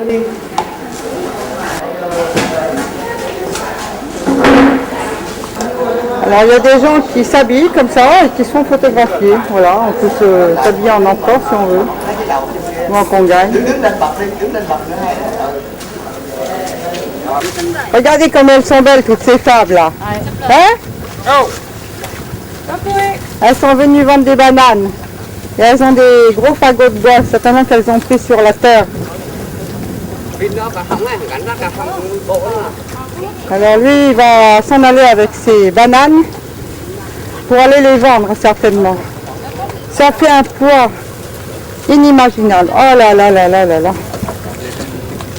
Alors il y a des gens qui s'habillent comme ça et qui se font photographier. Voilà, on peut s'habiller en empereur si on veut. Avant qu'on gagne. Regardez comme elles sont belles toutes ces femmes là. Hein? Elles sont venues vendre des bananes. Et elles ont des gros fagots de bois, certainement qu'elles ont pris sur la terre. Alors lui, il va s'en aller avec ses bananes pour aller les vendre certainement. Ça fait un poids inimaginable. Oh là là là là là là.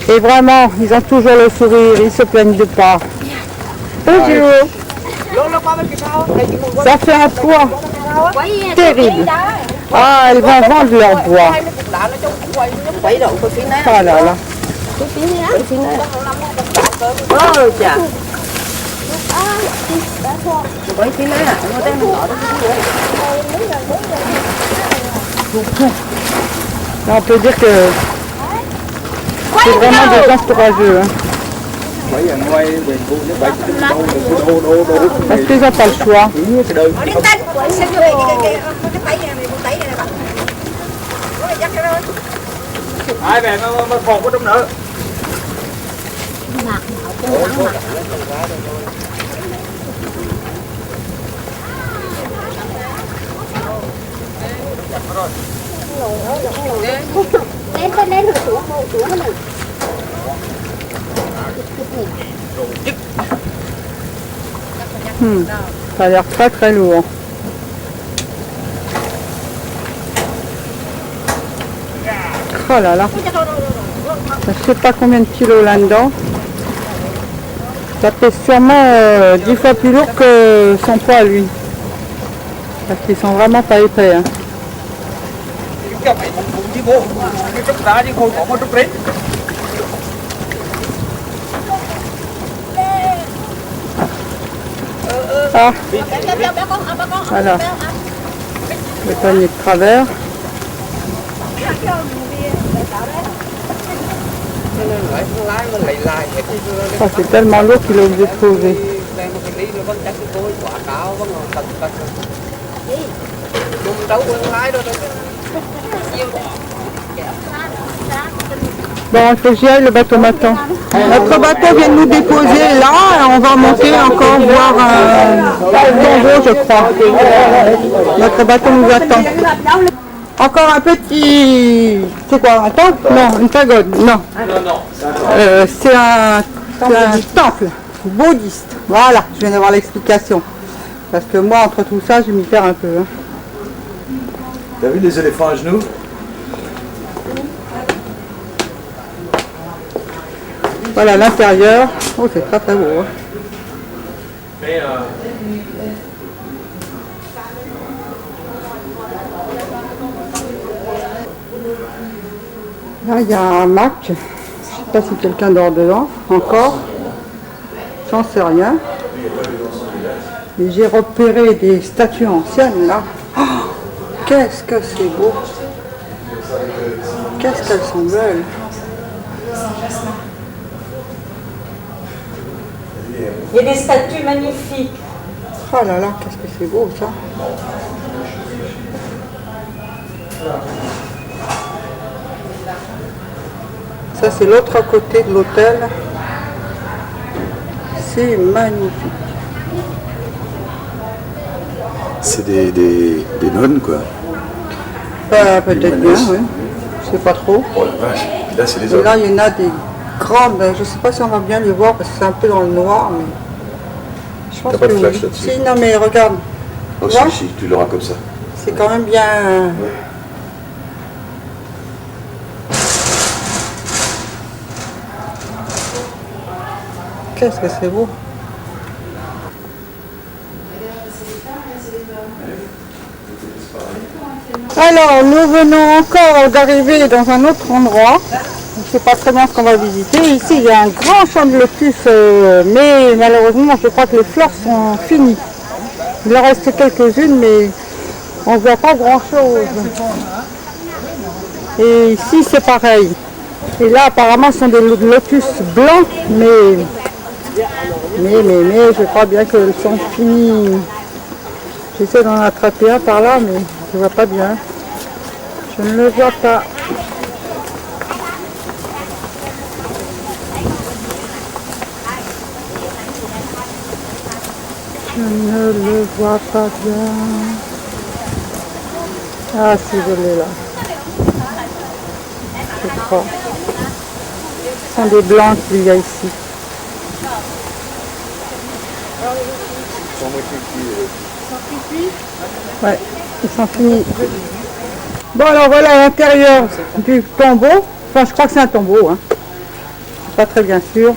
Et vraiment, ils ont toujours le sourire, ils se plaignent de pas. Bonjour. Ça fait un poids terrible. Ah, elles vont vendre leur bois. Oh là là. Là, on peut dire que c'est vraiment des gens courageux. Hein. Parce qu'ils n'ont pas le choix. Ai về mà còn có trong nữa. Lên rồi xuống mình. Ça a l'air très très lourd. Oh là là. Je ne sais pas combien de kilos là-dedans. Ça pèse sûrement 10 fois plus lourd que son poids à lui. Parce qu'ils sont vraiment pas épais. Hein. Ah, voilà. Le panier de travers. Oh, c'est tellement lourd qu'il est obligé de poser. Bon, il faut que j'y aille, le bateau m'attend. Notre bateau vient de nous déposer là, on va monter encore voir un tombeau, je crois. Notre bateau nous attend. Encore un petit... C'est quoi, un temple? Non, une pagode, non. C'est un temple bouddhiste. Voilà, je viens d'avoir l'explication. Parce que moi, entre tout ça, je m'y perds un peu. Hein. T'as vu les éléphants à genoux? Voilà l'intérieur. Oh, c'est très très beau. Hein. Là, il y a un Mac. Je ne sais pas si quelqu'un dort dedans. Encore. J'en sais rien. Et j'ai repéré des statues anciennes là. Oh, qu'est-ce que c'est beau. Qu'est-ce qu'elles sont belles. Il y a des statues magnifiques. Oh là là, qu'est-ce que c'est beau ça. Ça c'est l'autre côté de l'hôtel. C'est magnifique. C'est des nonnes quoi. Peut-être bien, oui. Je sais pas trop. Oh la vache. Et là c'est les Et hommes. là il y en a des grandes, je sais pas si on va bien les voir parce que c'est un peu dans le noir, mais je pense T'as pas de que flash oui. là-dessus? Si, non mais regarde. Oh Tu vois, si, tu l'auras comme ça. c'est quand même bien. Qu'est-ce que c'est beau. Alors, nous venons encore d'arriver dans un autre endroit. Je ne sais pas très bien ce qu'on va visiter. Ici, il y a un grand champ de lotus, mais malheureusement, je crois que les fleurs sont finies. Il en reste quelques-unes, mais on ne voit pas grand-chose. Et ici, c'est pareil. Et là, apparemment, ce sont des lotus blancs, mais je crois bien qu'elles sont finies. J'essaie d'en attraper un par là, mais je ne vois pas bien. Je ne le vois pas. Je ne le vois pas bien. Ah si, je l'ai là. Je crois. Ce sont des blancs qu'il y a ici. Ouais, ils sont finis. Bon alors voilà l'intérieur du tombeau. Enfin je crois que c'est un tombeau, hein. Pas très bien sûr.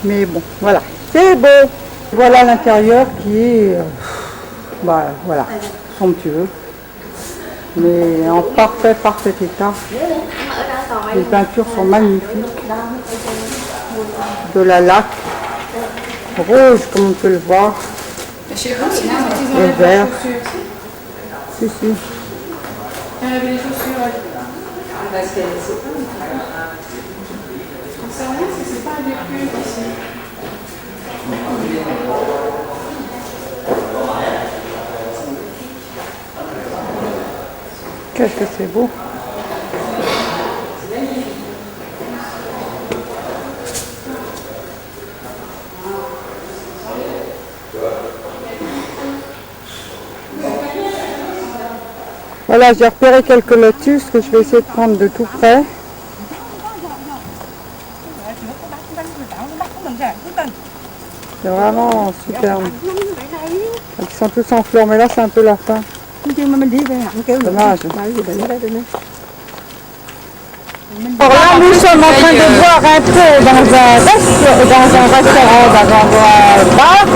Mais bon, voilà. C'est beau. Voilà l'intérieur qui est voilà, somptueux. Mais en parfait état. Les peintures sont magnifiques. De la laque rouge comme on peut le voir. Et vert. Si. Elle avait les chaussures. Parce qu'elle ne sait pas. On sait rien si c'est pas un véhicule ici. Qu'est-ce que c'est beau. Voilà, j'ai repéré quelques lotus que je vais essayer de prendre de tout près. C'est vraiment superbe. Ils sont tous en fleurs, mais là c'est un peu la fin. Dommage. Alors là, nous sommes en train de boire un peu dans un restaurant, dans un bar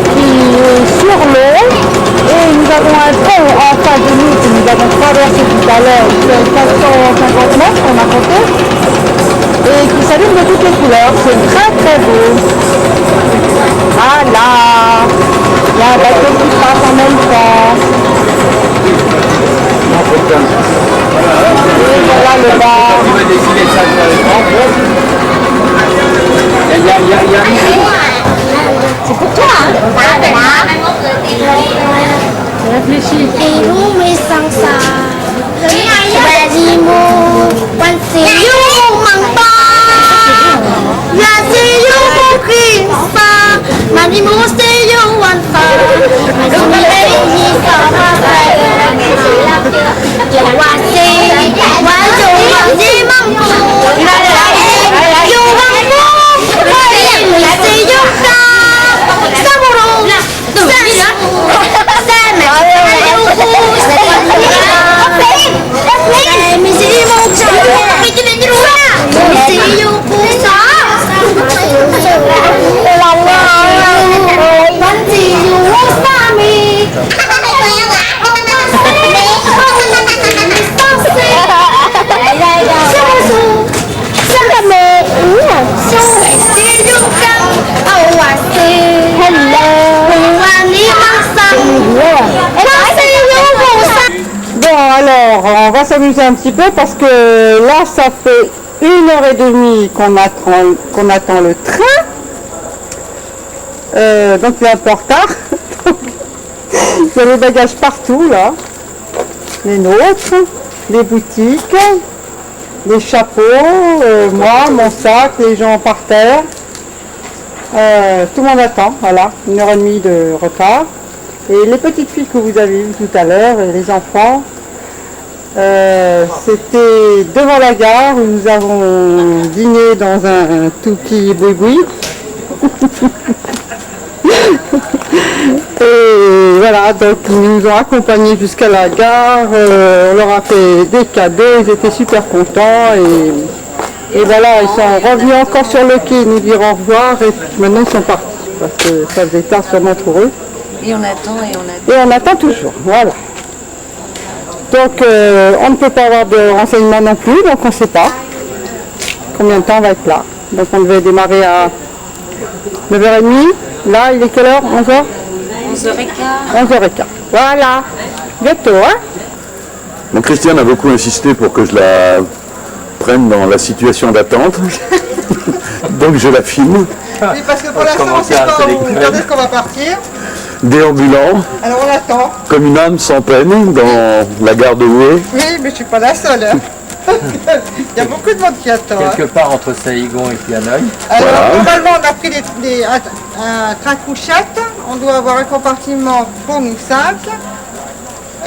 qui est sur l'eau. Et nous avons un pont en face de nous que nous avons traversé tout à l'heure, qui fait 450 mètres, on a compté, et qui s'allume de toutes les couleurs. C'est très beau. Voilà. Il y a un bateau qui passe en même temps. Et voilà le bar. C'est pour toi, hein? Réfléchis. Mais sans ça. Vas-y, mon c'est you, mon papa. C'est you, mon Christ. Manimo, c'est you, one fire. On va s'amuser un petit peu parce que là ça fait 1h30 qu'on attend le train, donc il est un peu en retard. Il y a les bagages partout là, les nôtres, les boutiques, les chapeaux, moi, mon sac, les gens par terre, tout le monde attend, voilà, 1h30 de retard. Et les petites filles que vous avez vues tout à l'heure et les enfants, c'était devant la gare où nous avons dîné dans un tout petit boui-boui. Et voilà, donc ils nous ont accompagnés jusqu'à la gare, on leur a fait des cadeaux, ils étaient super contents et voilà, ils sont revenus encore sur le quai nous dire au revoir et maintenant ils sont partis parce que ça faisait tard sûrement pour eux. Et on attend et on attend. Et on attend toujours, voilà. Donc on ne peut pas avoir de renseignements non plus, donc on ne sait pas combien de temps on va être là. Donc on devait démarrer à 9h30. Là, il est quelle heure? 11h 11h15. 11h15. Voilà. Bientôt, hein? Mon Christiane a beaucoup insisté pour que je la prenne dans la situation d'attente. Donc je la filme. Oui, parce que pour l'instant, on ne sait pas quand est-ce qu'on va partir. Déambulant, Alors on attend. comme une âme sans peine, dans la gare de Houé. Oui, mais je ne suis pas la seule. Hein. Il y a beaucoup de monde qui attend. Quelque part entre Saïgon et Hanoï. Alors, Voilà. normalement, on a pris un train couchette. On doit avoir un compartiment pour nous 5.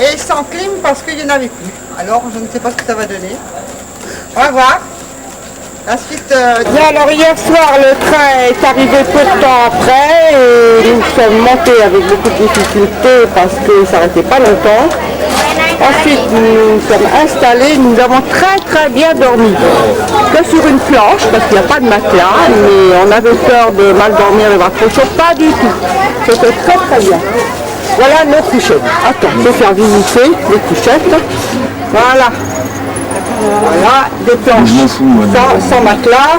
Et sans clim parce qu'il n'y en avait plus. Alors, je ne sais pas ce que ça va donner. On va voir. La suite. Bien, alors hier soir, le train est arrivé peu de temps après et nous sommes montés avec beaucoup de difficultés parce que ça n'arrêtait pas longtemps. Ensuite, nous nous sommes installés, nous avons très bien dormi. Que sur une planche, parce qu'il n'y a pas de matelas, mais on avait peur de mal dormir, de voir trop chaud, pas du tout. C'était très bien. Voilà nos couchettes. Attends, je vais faire visiter les couchettes. Voilà. Voilà, des planches sans matelas.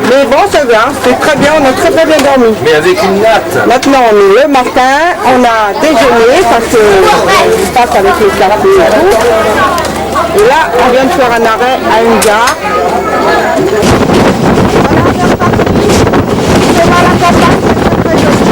Mais bon, c'est bien, c'est très bien, on a très bien dormi. Mais avec une natte. Maintenant, on est le matin, on a déjeuné parce que on passe avec les cafés et tout. Et là, on vient de faire un arrêt à une gare. C'est dans la campagne, c'est très joli.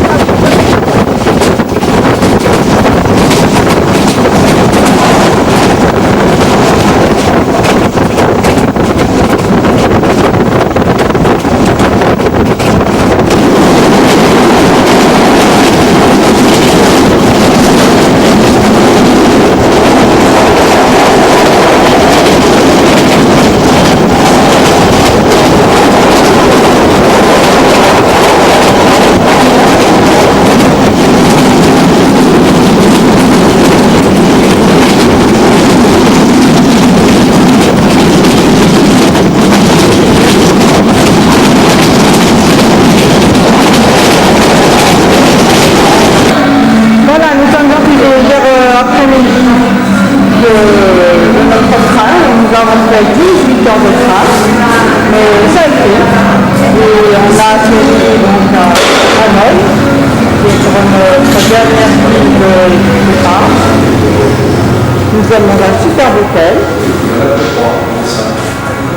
Nous sommes dans un super hôtel.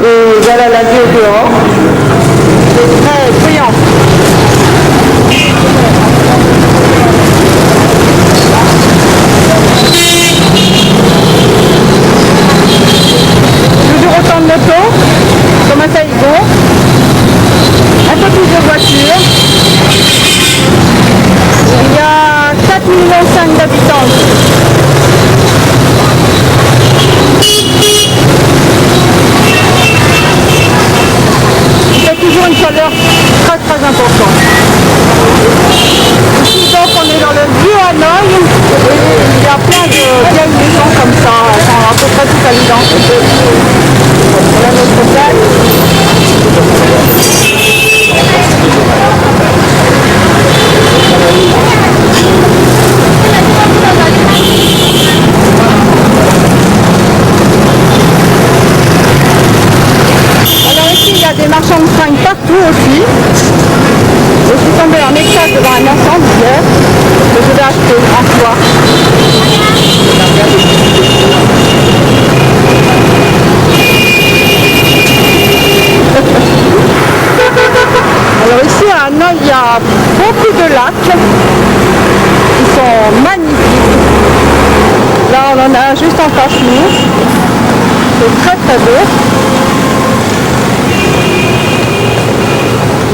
Et voilà la vue au dehors. C'est très bruyant. Toujours autant de motos, comme à Saïgon. Un peu plus de voitures. Il y a 4,5 millions d'habitants. Toujours une chaleur très importante. Ici donc on est dans le vieux Hanoï et il y a plein de vieilles maisons comme ça, à peu près tout à l'identique. Voilà notre hôtel. Alors ici il y a des marchands de fringues partout aussi. Je suis tombée en extase devant un ensemble hier que je vais acheter en soir. Alors ici à Hanoï il y a beaucoup de lacs qui sont magnifiques. Là on en a un juste en face de nous. C'est très beau.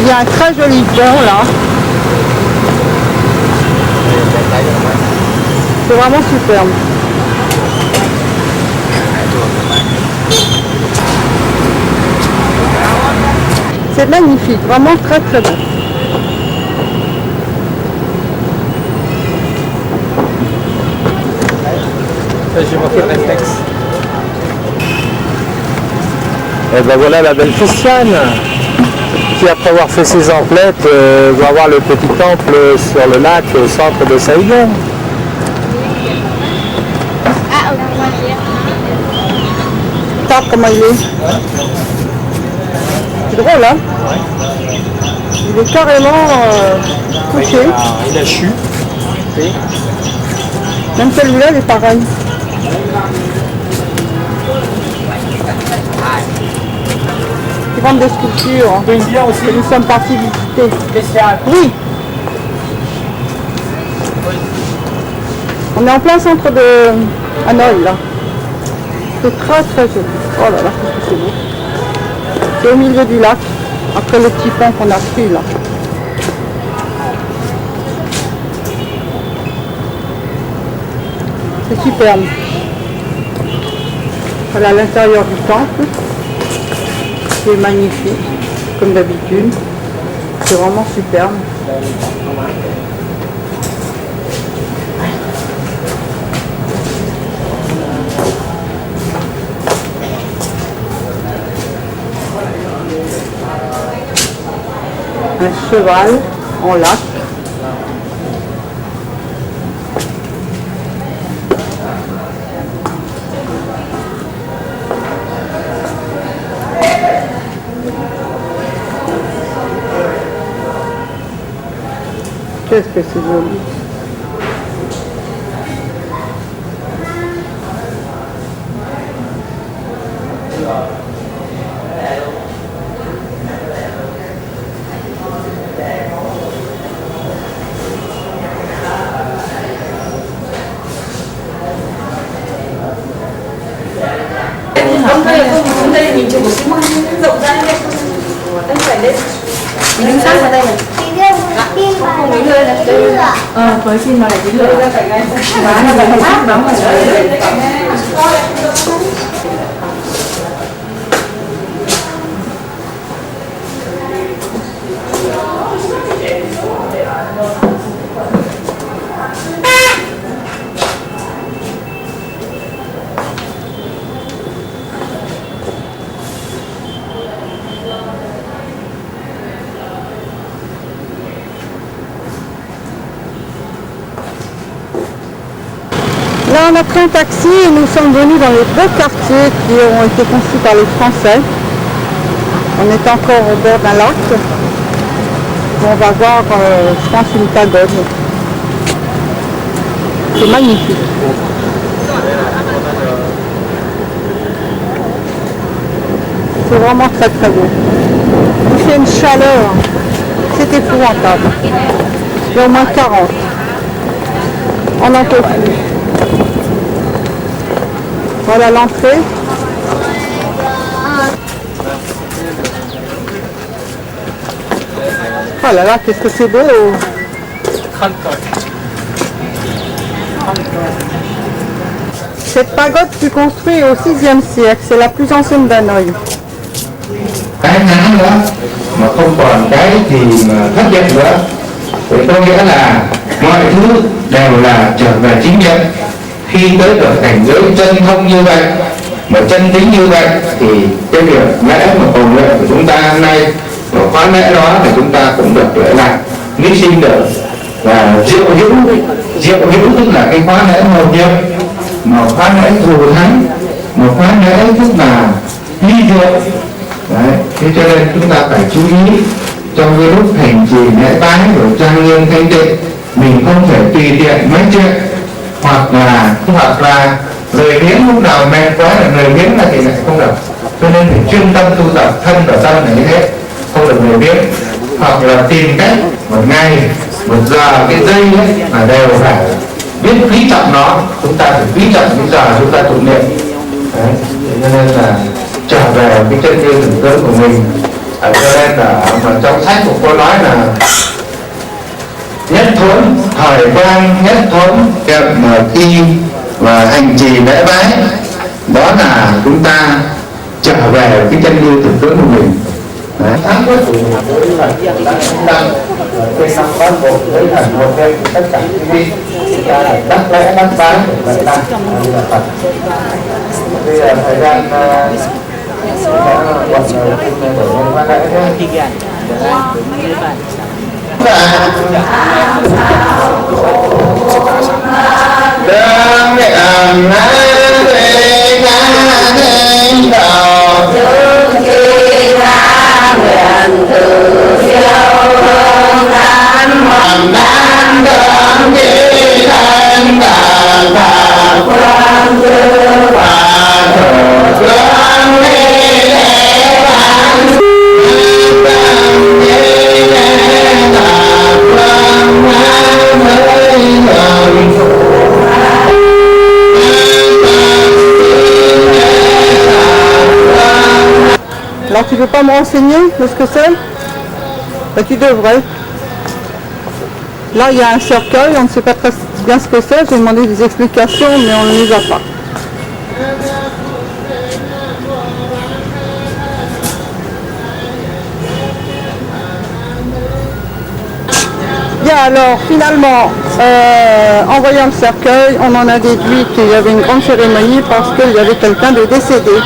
Il y a un très joli pont là. C'est vraiment superbe. C'est magnifique, vraiment très beau. J'ai manqué le réflexe. Et ben voilà la belle Christiane qui, après avoir fait ses emplettes, va voir le petit temple sur le lac au centre de Saïgon. Regarde comment il est. C'est drôle hein. Il est carrément couché. Il a chu. Même celui-là il est pareil. grande des sculptures que nous sommes partis visiter. Oui. On est en plein centre de Hanoï là. C'est très très joli. Oh là là, qu'est-ce que c'est beau. C'est au milieu du lac, après le petit pont qu'on a pris là. C'est superbe. Voilà l'intérieur du temple. C'est magnifique, comme d'habitude. C'est vraiment superbe. Un cheval en lac. Qu'est-ce que c'est joli. Chị đứng sát vào đây này. Với xin mà lại cái lửa ra phải ngay. Má nó phải phát đóng ở đây. Là, on a pris un taxi et nous sommes venus dans les beaux quartiers qui ont été conçus par les Français. On est encore au bord d'un lac. On va voir, je pense, une pagode. C'est magnifique. C'est vraiment très très beau. Il fait une chaleur. C'est épouvantable. Il y a au moins 40. On n'en peut plus. Voilà l'entrée. Oh là là, qu'est-ce que c'est beau! Cette pagode fut construite au 6e siècle, c'est la plus ancienne d'Hanoï. Cái ngắn nữa mà không còn cái gì mà hấp dẫn nữa thì có nghĩa là mọi thứ đều là trở về chính nhân. Khi tới được cảnh giới chân thông như vậy mà chân tính như vậy thì cái việc lễ mà cầu nguyện của chúng ta hôm nay và khóa lễ đó thì chúng ta cũng được lễ lạc lý sinh được. Và diệu hữu tức là cái khóa lễ hồn nhập, một khóa lễ thù thắng, một khóa lễ tức là ly diệu. Đấy, thế cho nên chúng ta phải chú ý trong cái lúc hành trì lễ bái rồi trang nghiêm thanh tịnh, mình không thể tùy tiện mấy chuyện hoặc là lười biếng, lúc nào mệt quá là lười biếng là thì lại không được. Cho nên phải chuyên tâm tu tập thân và tâm là như thế, không được lười biếng. Hoặc là tìm cách một ngày, một giờ, cái giây ấy là đều phải biết quý trọng nó. Chúng ta phải quý trọng cái giờ chúng ta tụng niệm. Đấy, cho nên là trở về cái chân như thực tướng của mình. Cho nên là mà trong sách cũng có nói là nhất thốn thời quan, nhất thốn mà khi và hành trì lễ bái, đó là chúng ta trở về cái chân như thực tướng của mình. Tháng cuối cùng với là đăng cây năm con một với thần một cây tất cả những gì chúng ta là đắc lễ đắc bái để lại đăng là Phật. Bây giờ thời gian quần rồi để qua lễ nhé. Đương nguyện về ngã đến đầu trước khi ra nguyện từ siêu hương thánh hoàng đan đương khi thân tàn phạt quan sư và thủ tướng đi lễ ban Alors tu ne peux pas me renseigner de ce que c'est? Ben, tu devrais. Là il y a un cercueil, on ne sait pas très bien ce que c'est, j'ai demandé des explications mais on ne les a pas. Bien alors finalement, en voyant le cercueil, on en a déduit qu'il y avait une grande cérémonie parce qu'il y avait quelqu'un de décédé.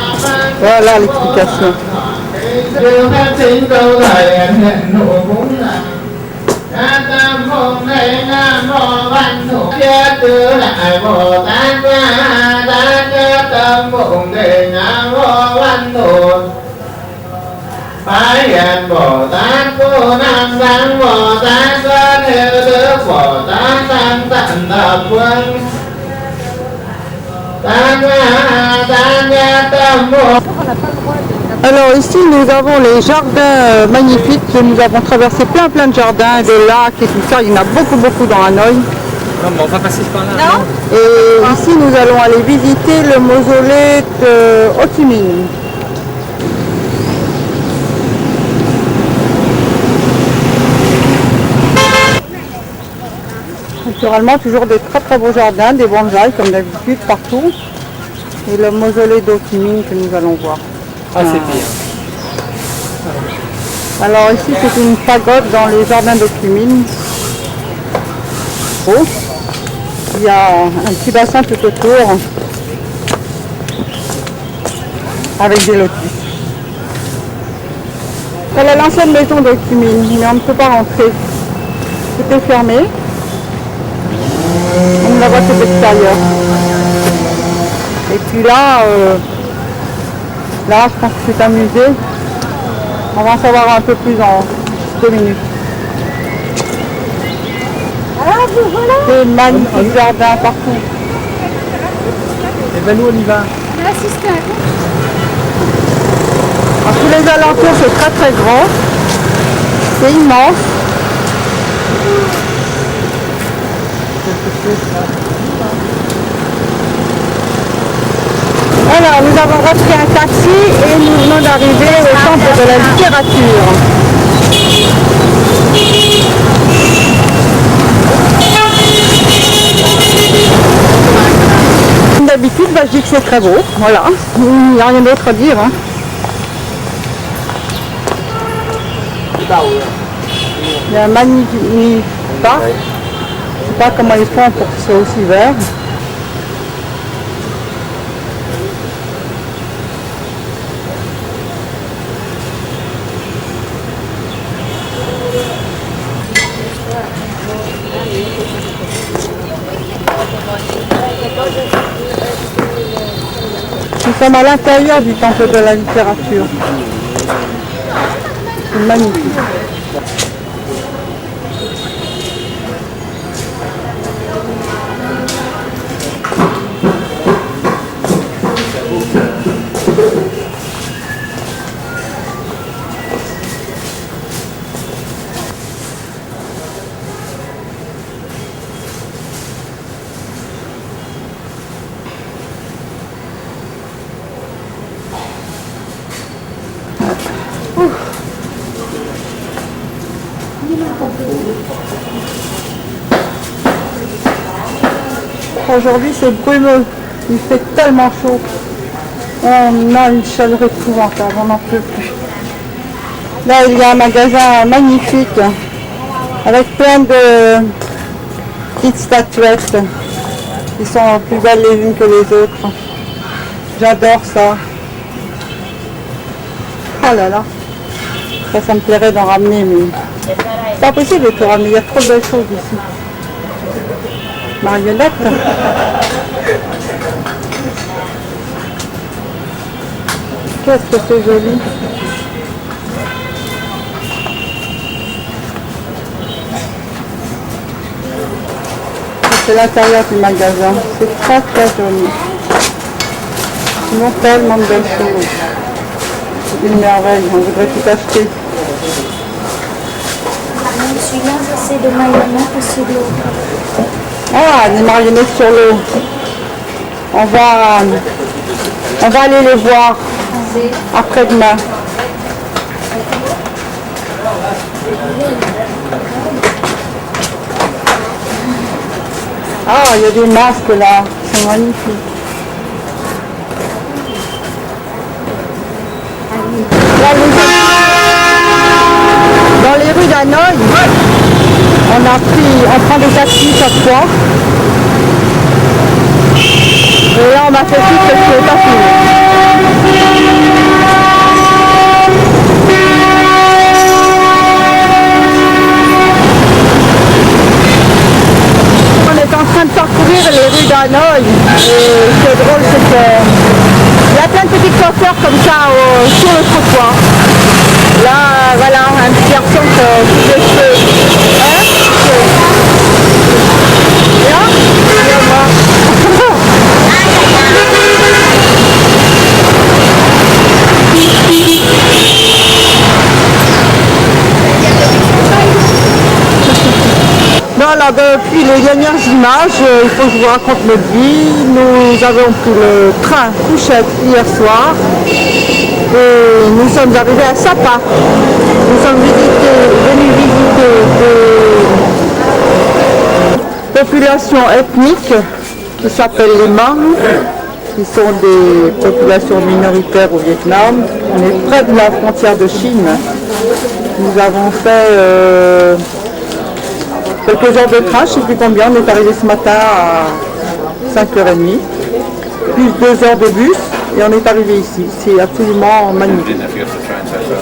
Voilà l'explication. Phải hiện Bồ Tát Cô Nam Tạng Bồ Tát có theo đức Bồ Tát Tam Tịnh Thập Quân Alors ici nous avons les jardins magnifiques, nous avons traversé plein de jardins, de lacs et tout ça, il y en a beaucoup dans Hanoï. Non, mais on va passer par là. Non. Et ici nous allons aller visiter le mausolée de Ho Chi Minh. Naturellement toujours des très beaux jardins, des bonsaïs comme d'habitude partout. Et le mausolée d'Ho Chi Minh que nous allons voir. Ah, c'est bien. Alors ici c'est une pagode dans les jardins d'Ho Chi Minh. Oh. Il y a un petit bassin tout autour avec des lotus. Voilà l'ancienne maison d'Ho Chi Minh, mais on ne peut pas rentrer. Tout est fermé. On ne la voit que de l'extérieur. Et puis là, je pense que c'est un musée. On va en savoir un peu plus dans 2 minutes. Des magnifiques jardins partout. Et ben nous on y va. Alors, tous les alentours c'est très grand. C'est immense. Alors nous avons repris un taxi et nous venons d'arriver au temple de la littérature. Comme d'habitude, je dis que c'est très beau, voilà, il n'y a rien d'autre à dire. Hein. Il y a un magnifique parc, je ne sais pas comment ils font pour que ce soit aussi vert. Nous sommes à l'intérieur du temple de la littérature. C'est magnifique. Aujourd'hui c'est brumeux, il fait tellement chaud, on a une chaleur épouvantable, on n'en peut plus. Là il y a un magasin magnifique avec plein de petites statuettes qui sont plus belles les unes que les autres. J'adore ça. Oh là là, ça me plairait d'en ramener mais c'est pas possible de tout ramener, il y a trop de belles choses ici. Marionnette. Qu'est-ce que c'est joli. C'est l'intérieur du magasin. C'est très joli. Ils ont tellement de belles choses. C'est une merveille, on voudrait tout acheter. Celui-là, c'est de marionnette ou c'est de l'eau? Ah, des marionnettes sur l'eau. On va aller les voir après-demain. Ah, il y a des masques là, ils sont magnifiques. Là, dans les rues d'Hanoï, on prend des taxis chaque fois. Et là, on m'a fait tout ce que je n'ai pas filmé. On est en train de parcourir les rues d'Hanoï. Et ce qui est drôle, c'est que il y a plein de petits coiffeurs comme ça sur le trottoir. Là, voilà, un petit garçon qui coupe les cheveux. Hein? Bien? Viens voir. Voilà, depuis les dernières images, il faut que je vous raconte notre vie. Nous avons pris le train Couchette hier soir et nous sommes arrivés à Sapa. Nous sommes venus visiter des populations ethniques qui s'appellent les Hmong, qui sont des populations minoritaires au Vietnam. On est près de la frontière de Chine. Nous avons fait quelques heures de train, je ne sais plus combien, on est arrivé ce matin à 5h30, plus 2 heures de bus, et on est arrivé ici. C'est absolument magnifique.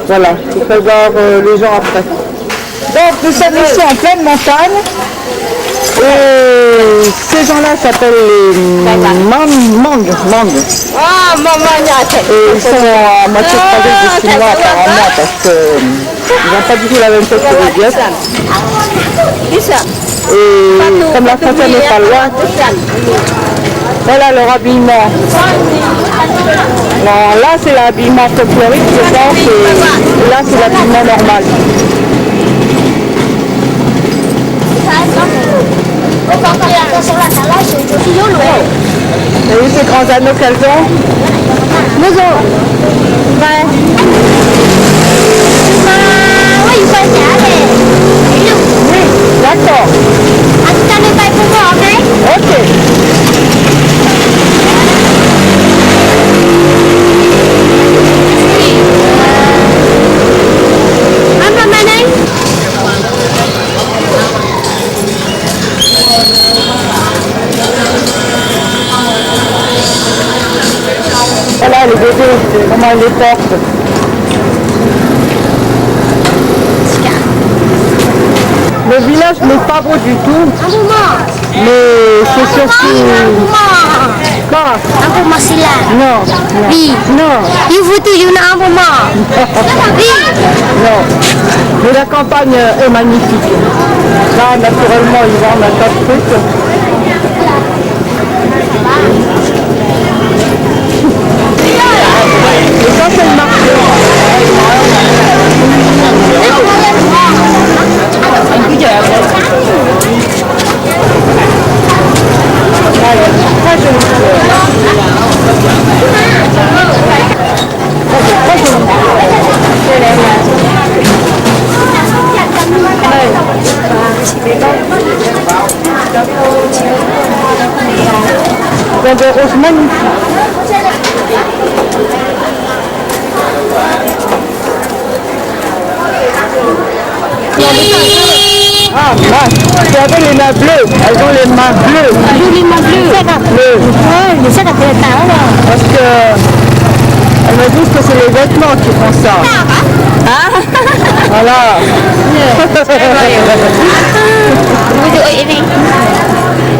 Voilà, je vais voir les gens après. Donc nous sommes ici en pleine montagne, et ces gens-là s'appellent les Hmong. Ah, maman, Et ils sont à moitié croisés des Chinois apparemment, parce qu'ils n'ont pas du tout la même chose que les Viet. Et comme la frontière n'est pas loin, voilà leur habillement. Alors là c'est l'habillement folklorique je pense, et là c'est l'habillement normal. Vous voyez ces grands anneaux qu'elles ont? Nous ont. Ouais. Oui, d'accord. Ok. Voilà les bébés, comment ils les portent. Le village n'est pas beau du tout, mais c'est surtout... Quoi? Non. Oui. Non. Il faut toujours un moment. Oui. Non. Mais la campagne est magnifique. Là, naturellement, ils vendent un tas de trucs. Et ça, c'est le marché. Très joli. Il y a des roses magnifiques. Ah mince, tu avais les mains bleues, elles ont les mains bleues. Les mains bleues. Bleues. Ouais, mais ça, t'as fait le temps, là. Parce que elles me disent que c'est les vêtements qui font ça. Ah. Voilà.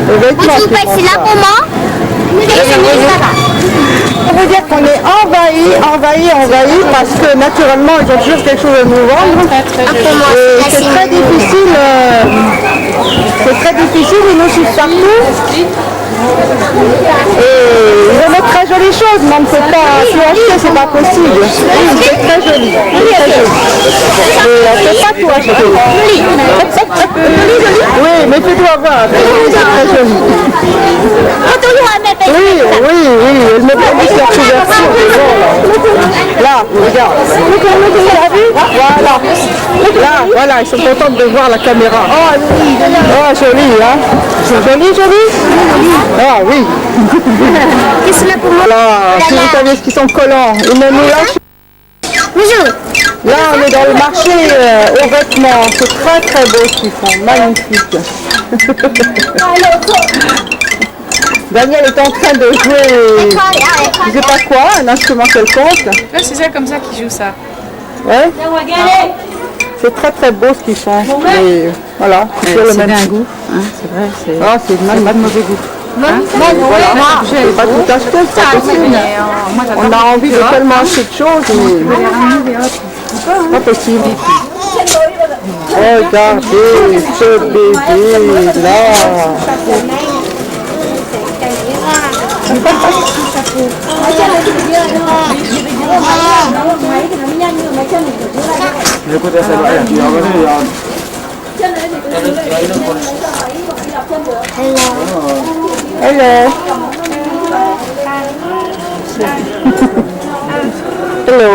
Les vêtements qui font ça. Ça veut dire qu'on est envahi parce que naturellement ils ont toujours quelque chose à nous vendre. Et c'est très difficile, ils nous suivent partout. Et ils ont de très jolies choses, mais on ne peut pas influencer, c'est pas possible. Oui, c'est très joli. C'est très joli. C'est pas toi, chérie. Oui, mais fais-toi voir. C'est très joli. Oui, elle me prend sur couverture. Là, regarde. Voilà, ils sont contents de voir la caméra. Oh, joli, hein. C'est joli. Ah oui. Qu'est-ce que c'est pour moi? Là, si vous saviez ce qu'ils sont collants. Ils ne nous lâchent. Bonjour. Là, on est dans le marché aux vêtements. C'est très très beau ce qu'ils font. Magnifique. Daniel est en train de jouer, je sais pas quoi, un instrument quelconque. Là, c'est ça comme ça qu'ils jouent ça. Ouais. C'est très très beau ce qu'ils font. Et voilà, c'est le même goût. Hein, c'est vrai, c'est C'est pas de mauvais goût. voilà, c'est pas tout acheté, c'est pas possible. On a envie de tellement acheter de choses, mais c'est pas possible. Regardez ce bébé là. Hello. Hello.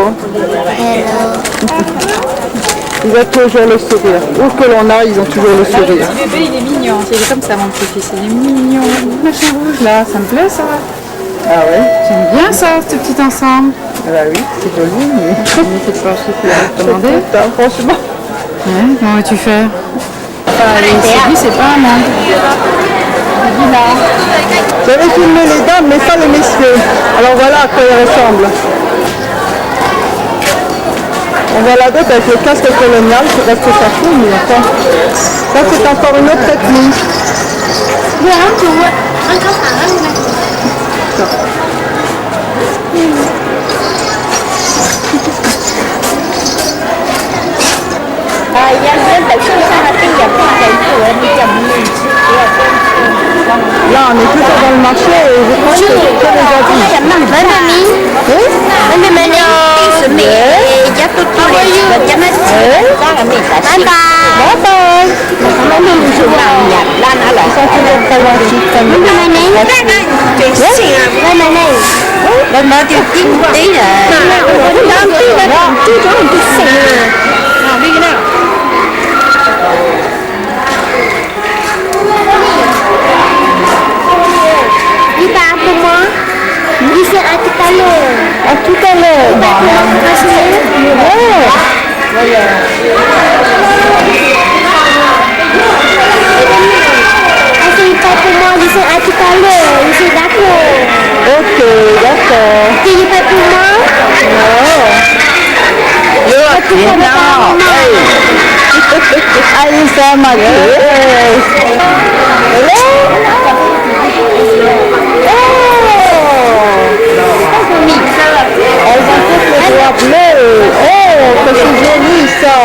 Ils ont toujours le sourire. Où que l'on a, ils ont toujours le sourire. Le bébé, il est mignon. Il est comme ça, mon petit-fils. Il est mignon. Machin rouge, là. Ça me plaît, ça. Ah ouais? J'aime bien ça, ce petit ensemble. Ah bah oui, c'est joli, mais C'est pas ce que tu as demandé. franchement. Ouais, comment vas-tu faire? C'est lui, c'est pas un monde. J'avais filmé les dames, mais pas les messieurs. Alors voilà à quoi ils ressemblent. On voit la dot avec le casque colonial, c'est parce que ça fout, mais attends. Ça, c'est encore une autre technique. Là, on est toujours dans le marché et je pense que c'est que les habits. À tout à l'heure. C'est pas pour moi, ils sont à tout à l'heure, je suis d'accord. Ok, d'accord. C'est pas pour moi? Allez, ça m'a dit. Elles ont toutes les doigts bleus. Oh, que c'est joli ça.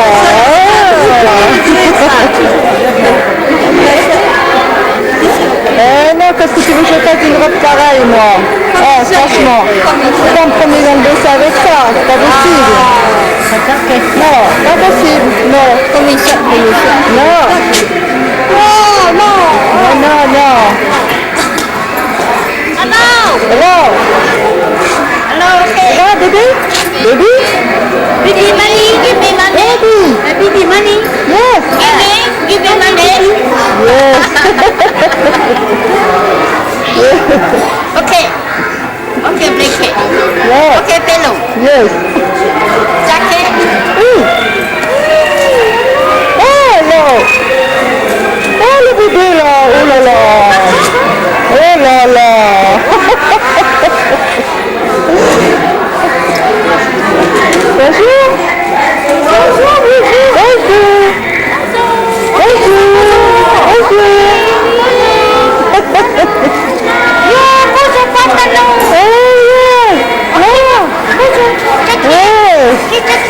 Non, qu'est-ce que tu veux que je fasse une robe pareille, moi? Oh, franchement. Tu vas me promener dans le dessin avec ça. C'est pas possible. Non, pas possible. Non. Non. Non. Hello. Hello, baby? Baby? Baby money, give me money. Baby? Baby money. Yes. Give me money. Yes. Okay, blanket. Yes. Okay, pillow. Yes. Jacket. Oh non. Oh le bébé là. Oh là là. Oh là là. Bonjour. Bonjour.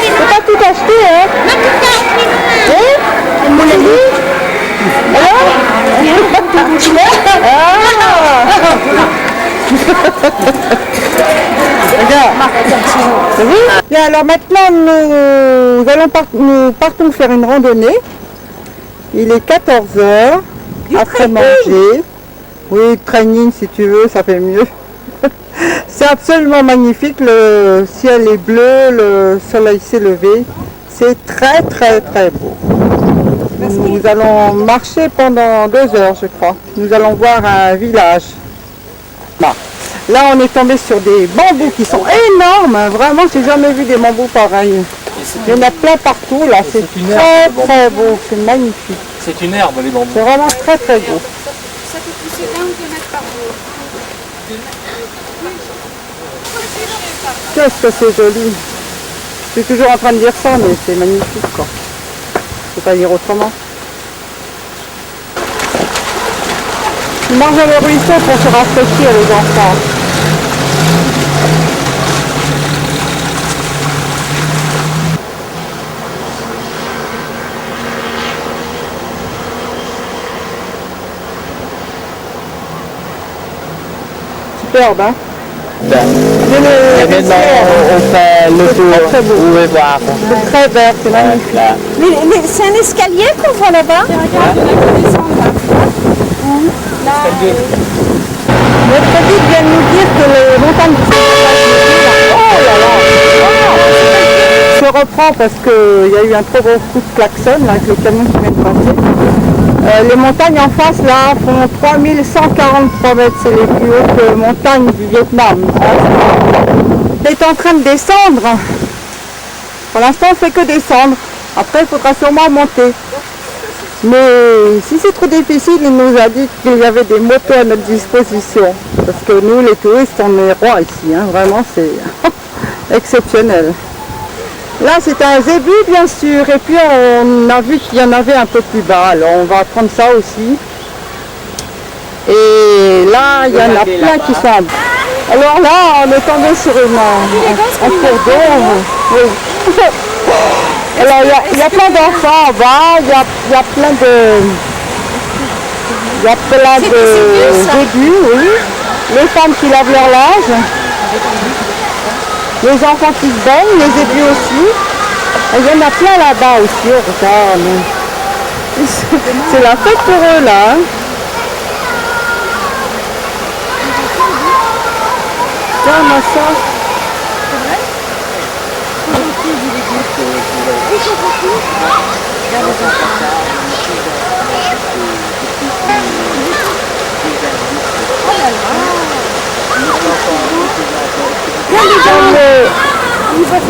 C'est pas tout acheté, hein? Mon ami? Alors? Regarde. Oui. Bien, alors maintenant, nous partons faire une randonnée. Il est 14h, après manger. Oui, training si tu veux, ça fait mieux. C'est absolument magnifique, le ciel est bleu, le soleil s'est levé. C'est très très très beau. Nous allons marcher pendant 2 heures, je crois. Nous allons voir un village. Là, on est tombé sur des bambous qui sont énormes. Vraiment, j'ai jamais vu des bambous pareils. Il y en a plein partout, là. C'est très très beau. C'est magnifique. C'est une herbe, les bambous. C'est vraiment très très beau. Ça peut pousser d'un ou 2 mètres par jour. Qu'est-ce que c'est joli. Je suis toujours en train de dire ça, mais c'est magnifique, quoi. Je peux pas dire autrement. Ils mangent le ruisseau pour se rafraîchir, les enfants. Superbe, hein? Et maintenant, on fait le tour. Très beau. Vous pouvez voir. C'est très vert, c'est magnifique. Là. Mais c'est un escalier qu'on voit là-bas? Notre guide vient de nous dire que les montagnes se reprend parce qu'il y a eu un trop gros coup de klaxon là, avec le camion qui vient de passer. Les montagnes en face là font 3143 mètres, c'est les plus hautes montagnes du Vietnam. On est en train de descendre. Pour l'instant on fait que descendre. Après il faudra sûrement monter. Mais si c'est trop difficile, il nous a dit qu'il y avait des motos à notre disposition. Parce que nous, les touristes, on est rois ici. Hein. Vraiment, c'est exceptionnel. Là, c'est un zébu, bien sûr. Et puis, on a vu qu'il y en avait un peu plus bas. Alors, on va prendre ça aussi. Et là, il y en a plein qui sont... Alors là, on est tombé sur un cours d'eau. Oui. Alors, il y a plein d'enfants en bas, il y a plein de zébus, oui. Les femmes qui lavent leur linge, les enfants qui se baignent, les zébus aussi. Et il y en a plein là-bas aussi, regarde. C'est la fête pour eux là. Hein. Regarde-moi ça.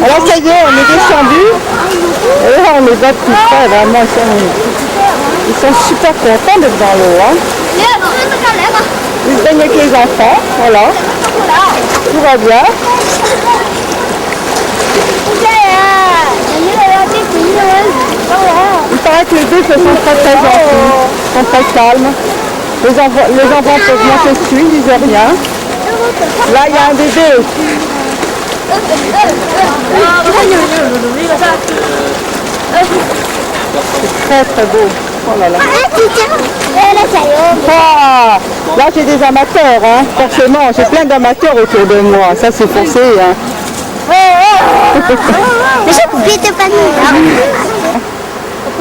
Alors ça y est, on est descendu. Et là on les voit tout près, vraiment ils sont super contents d'être dans l'eau. Hein. Ils se baignent avec les enfants, voilà. Tout va bien. Il paraît que les deux sont très très gentils, sont très calmes. Les enfants peuvent monter dessus, ils disent rien. Là il y a un bébé. C'est très très beau. Oh là là. Ah, là j'ai des amateurs, hein. Forcément, j'ai plein d'amateurs autour de moi, ça c'est forcé. Hein.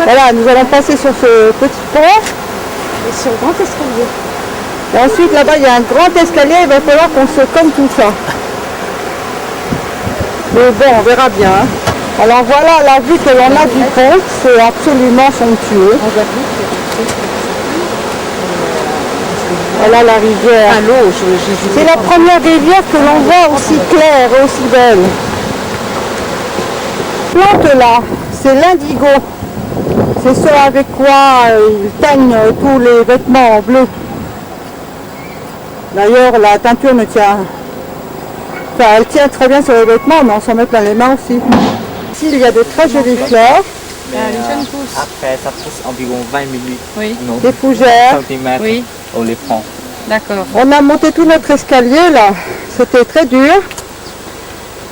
Voilà, nous allons passer sur ce petit pont et sur le grand escalier. Et ensuite là-bas il y a un grand escalier, il va falloir qu'on se cogne tout ça. Mais bon, on verra bien. Hein. Alors voilà la vue que l'on a du pont, c'est absolument somptueux. Voilà la rivière. C'est la première rivière que l'on voit aussi claire et aussi belle. Plante là, c'est l'indigo. C'est ce avec quoi ils teignent tous les vêtements en bleu. D'ailleurs, la teinture ne tient... Enfin, elle tient très bien sur les vêtements, mais on s'en met plein les mains aussi. Ici, il y a de très jolies fleurs. Après, ça pousse environ 20 minutes. Oui. Non, Des fougères. centimètres, Oui. on les prend. D'accord. On a monté tout notre escalier là. C'était très dur.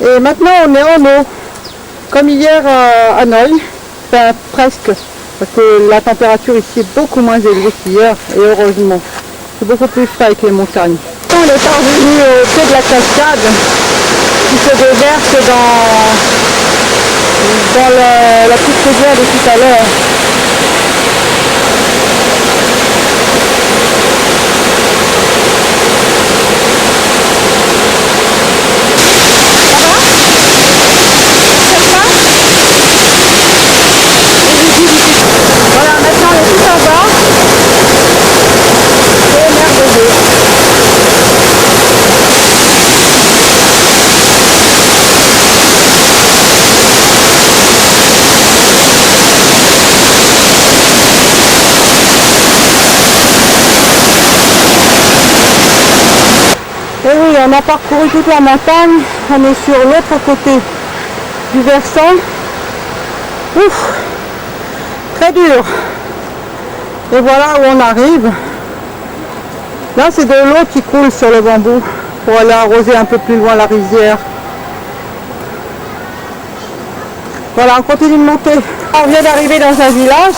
Et maintenant, on est en eau. Comme hier à Hanoï. Enfin, presque. Parce que la température ici est beaucoup moins élevée qu'hier. Et heureusement. C'est beaucoup plus frais avec les montagnes. On est parvenu au pied de la cascade. qui se déverse dans la petite rivière de tout à l'heure. Voilà, maintenant on est tout en bas. C'est merveilleux. Et oui, on a parcouru toute la montagne, on est sur l'autre côté du versant. Ouf, très dur. Et voilà où on arrive. Là, c'est de l'eau qui coule sur le bambou pour aller arroser un peu plus loin la rizière. Voilà, on continue de monter. On vient d'arriver dans un village.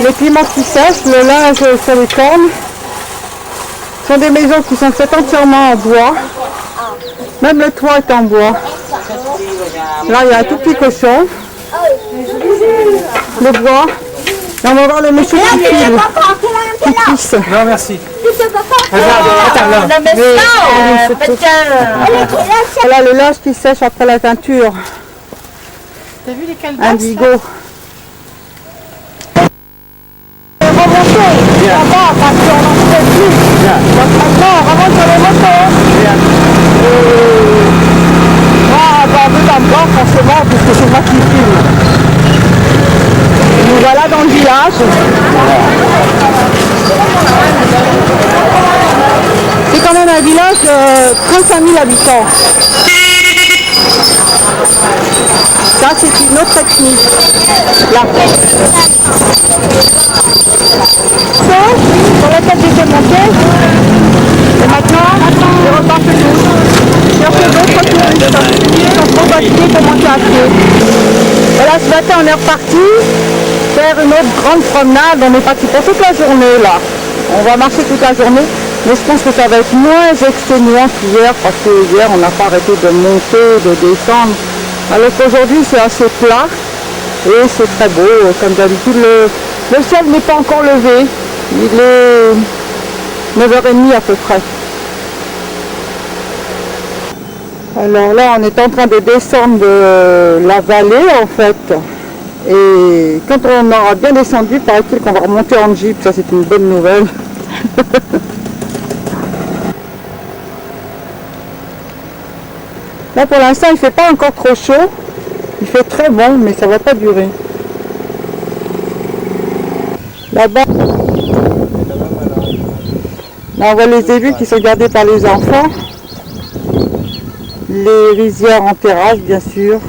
Les climats qui sèchent, le linge sur les cornes. Ce sont des maisons qui sont faites entièrement en bois. Même le toit est en bois. Là, il y a un tout petit cochon. Le bois. Et on va voir le monsieur qui file, qui pisse. Non, merci. Voilà le linge qui sèche après la teinture. T'as vu les calebasses? Indigo. Remontez, là-bas, parce qu'on n'en peut plus. Donc maintenant, on remonte sur les motos. Moi, un peu dans le bord, forcément, puisque c'est moi qui filme. Nous voilà dans le village. C'est quand même un village de 35 000 habitants. Ça, c'est une autre technique. Là. Ça, sur laquelle j'étais montée. Et maintenant, je repars chez nous. Chercher d'autres touristes qui sont trop fatigués pour monter à pied. Voilà, ce matin, on est reparti faire une autre grande promenade. On est parti pour toute la journée, là. On va marcher toute la journée. Mais je pense que ça va être moins exténuant qu'hier, parce que hier, on n'a pas arrêté de monter, de descendre. Alors qu'aujourd'hui, c'est assez plat et c'est très beau. Comme d'habitude, le ciel n'est pas encore levé. Il est 9h30 à peu près. Alors là, on est en train de descendre de la vallée, en fait. Et quand on aura bien descendu, paraît-il qu'on va remonter en jeep. Ça, c'est une bonne nouvelle. Là, pour l'instant, il ne fait pas encore trop chaud. Il fait très bon, mais ça ne va pas durer. Là-bas, là, on voit les élus qui sont gardés par les enfants. Les rizières en terrasse, bien sûr.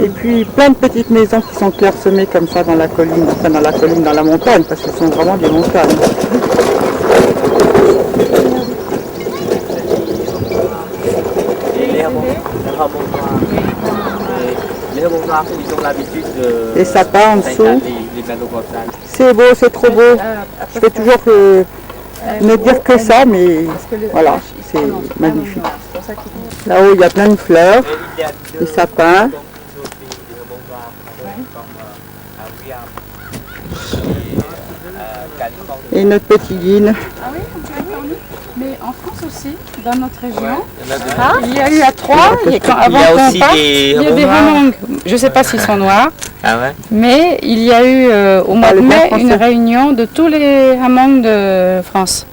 Et puis, plein de petites maisons qui sont clairsemées comme ça dans la colline. Enfin, dans la colline, dans la montagne, parce que ce sont vraiment des montagnes. Ils ont l'habitude de... Les sapins en dessous. C'est beau, c'est trop beau. Je fais toujours ne dire que ça, mais voilà, c'est magnifique. Là-haut, il y a plein de fleurs, des sapins. Et notre petit guine. Ah oui, mais en France aussi, dans notre région, il y a eu à Troyes, il y a des remongs. Je ne sais pas s'ils sont noirs, mais il y a eu au mois de mai une réunion de tous les hamangs de France,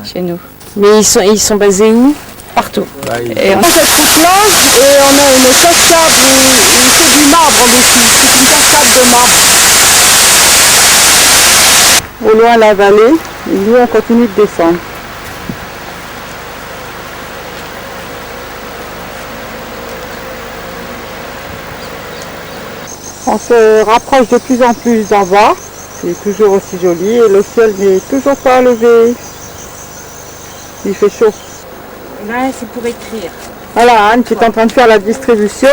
chez nous. Mais ils sont basés où? Partout. Et on a cette route-là et on a une cascade où c'est du marbre en dessous. C'est une cascade de marbre. Au loin la vallée, et nous on continue de descendre. On se rapproche de plus en plus en bas, c'est toujours aussi joli et le ciel n'est toujours pas levé. Il fait chaud. Là, c'est pour écrire. Voilà, Anne qui est en train de faire la distribution.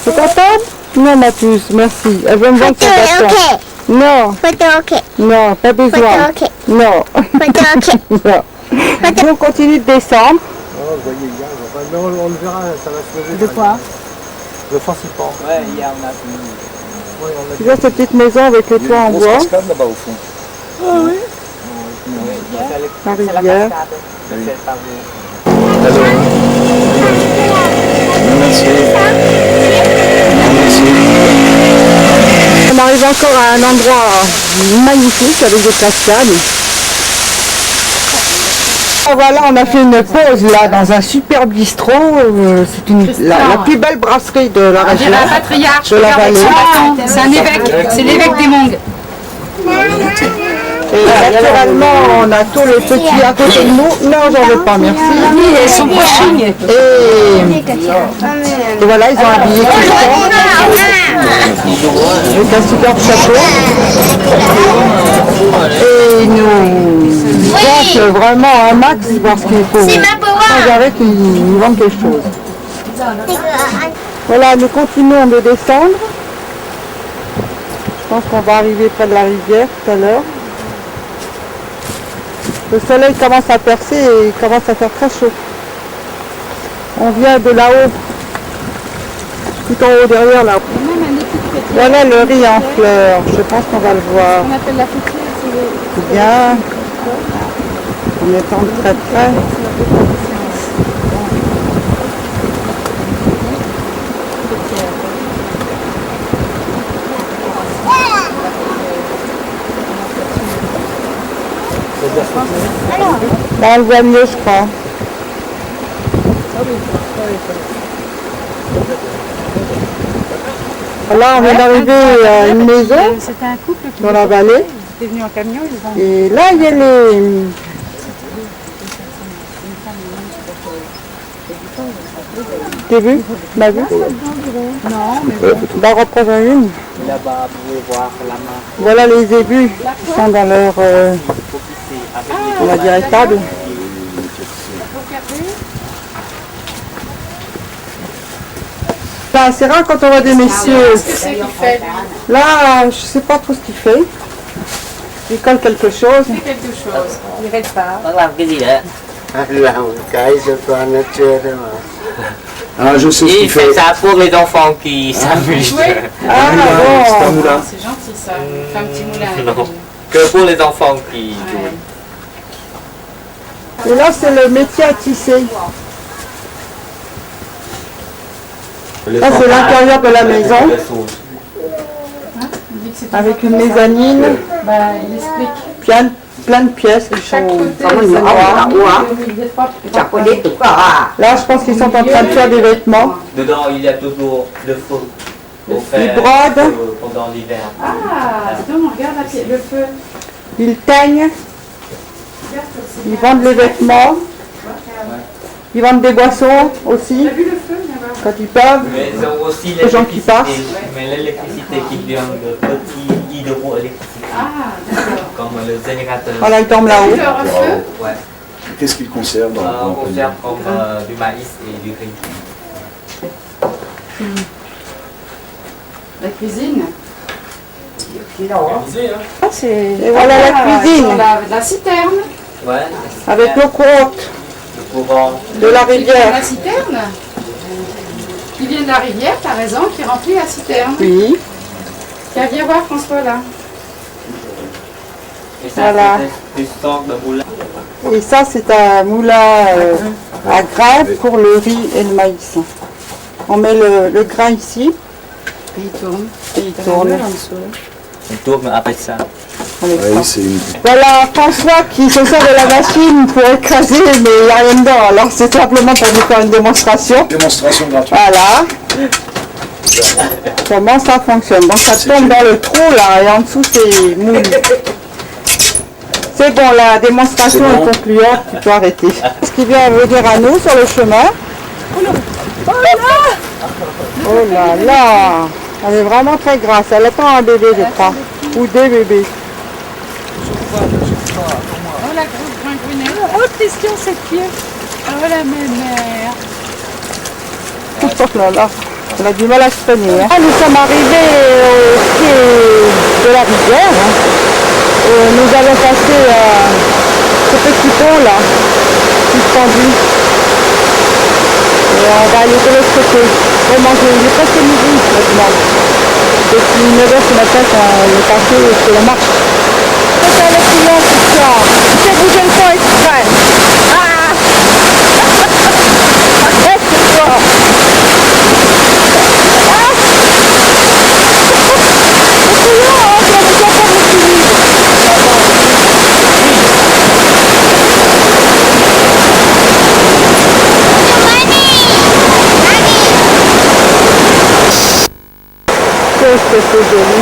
Tu es contente? Non, ma puce, merci. Elle veut me vendre son bâton. Non. Non, pas besoin. Non. Non. On continue de descendre. Oh, vous voyez, il y a, mais on le verra, ça va se lever. De quoi? Le Francipan. Ouais, hier on a fini. Ouais, on l'a Tu vois cette petite maison avec les toits en bois? là-bas au fond. Ah oui. La rivière. On arrive encore à un endroit magnifique avec des cascades. Voilà, on a fait une pause là dans un super bistrot. C'est la plus belle brasserie de la région. Un patriarche, de la vallée. c'est un évêque, c'est l'évêque des Mongs. Et naturellement, on a tous les petits à côté de nous. Non, j'en veux pas, merci. Ils sont prochains. Et voilà, ils ont habillé Christian avec un superbe chapeau. Et ils nous vendent vraiment un max parce qu'il faut regarder qu'ils vendent quelque chose. Voilà, nous continuons de descendre. Je pense qu'on va arriver près de la rivière tout à l'heure. Le soleil commence à percer et il commence à faire très chaud. On vient de là-haut, tout en haut derrière là. Voilà le riz en fleurs, je pense qu'on va le voir. On appelle la fêtière, Bien, en étant très près. Là, on le voit mieux, je crois. Là, on vient d'arriver à une maison c'était un couple qui dans la vallée. était venu en camion, ils ont... Et là, il y a les... T'as vu? Tu l'as vu? Non, mais Bah, reprends-en une. Là-bas, vous pouvez voir la main. Voilà les ébus qui sont dans leur, on va dire, étable. Là, c'est rare quand on voit des messieurs. c'est qu'il fait, lui. Là, je sais pas trop ce qu'il fait. Il colle quelque chose. Quelque chose. Il répare. Nó làm cái gì đấy? Làm cái cho con nó chưa thôi mà. Ah, je sais ce qu'il Il fait. fait ça pour les enfants qui s'amusent. Ah, C'est un bon. moulin. C'est gentil ça. Il fait un petit moulin. Non, que pour les enfants qui jouent. Et là, c'est le métier à tisser. Là, c'est l'intérieur de la maison. Il dit que c'est Avec une mezzanine, Bah, il explique. plein de pièces qui Chaque sont côté, noires. il est propre. Là, je pense qu'ils sont en train de faire des vêtements. Dedans, il y a toujours le feu. Pour Ils faire brodent, pendant l'hiver. Ah, dis donc, regarde le feu. ils teignent, ils vendent les vêtements, ils vendent des boissons aussi, T'as vu le feu, viens voir. quand ils peuvent. Mais ils ont aussi Les gens qui passent. Mais l'électricité qui vient de petits hydroélectricité. Ah, d'accord. Comme le générateur. Voilà, ils tombent là-haut. Leur feu. Ouais. Qu'est-ce qu'il conserve dans On le conserve comme du maïs et du riz. La cuisine. Et voilà la cuisine, La citerne. Ouais. avec l'eau courante Le courant. de la rivière. La citerne. Qui vient de la rivière, t'as raison, qui remplit la citerne. Oui, Viens voir François là. Et ça, Voilà. c'est une sorte de moulin. et ça, c'est un moulin à grains pour le riz et le maïs. On met le grain ici Et il tourne. et il tourne. On tourne avec ça. avec ça. Oui, c'est une... Voilà François qui se sert de la machine pour écraser, mais il n'y a rien dedans. Alors c'est simplement pour vous faire une démonstration. démonstration gratuite. Voilà. Comment ça fonctionne. Donc ça tombe dans le trou là et en dessous c'est moulu. C'est bon, la démonstration C'est bon. est concluante, tu peux arrêter. Ce qui vient venir à nous sur le chemin. Oh là là, elle est vraiment très grasse. Elle attend un bébé, je crois. Ou des bébés. Oh la grosse gringouinette. Oh Christian, c'est pied. Oh la mémère. Oh là là, elle a du mal à se tenir. Ah, nous sommes arrivés au pied de la rivière. Nous allons passer, c'est petit pont là, suspendu. Et on va aller de l'autre côté. Pour manger. Il est presque midi maintenant. Depuis 9h ce matin quand on est passé sur la marche. C'est le client ce soir. C'est bouger le temps exprès. Ah arrête ce soir. C'est joli.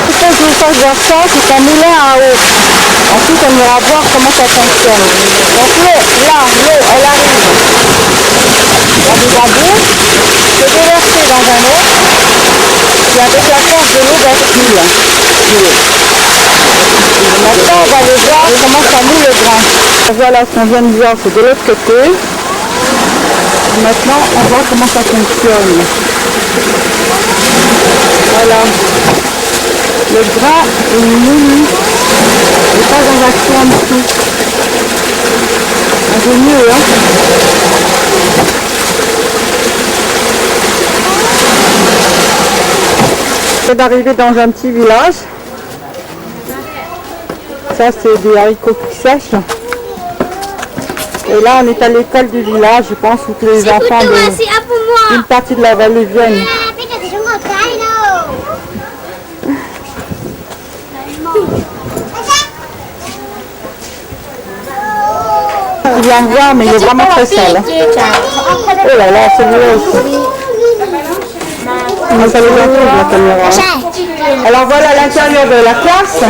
Pourquoi je vous fasse voir ça, c'est un moulin à eau. Ensuite on ira voir comment ça fonctionne. Donc l'eau, là, l'eau, elle arrive dans des bambous, c'est déversé dans un autre. Et avec la force de l'eau bascule. Maintenant, on va aller voir comment ça moule le grain. Voilà ce qu'on vient de voir, c'est de l'autre côté. Maintenant, on voit comment ça fonctionne. Voilà. Le grain est moulu. Il n'est pas dans l'action en dessous. Un peu mieux, hein. C'est d'arriver dans un petit village. Ça c'est des haricots qui sèchent. Et là on est à l'école du village, je pense, où tous les enfants d'une partie de la vallée viennent. Tu viens me voir, mais il est vraiment très sale. Oh là là, celui-là aussi. On va aller bientôt de la caméra. Alors voilà l'intérieur de la classe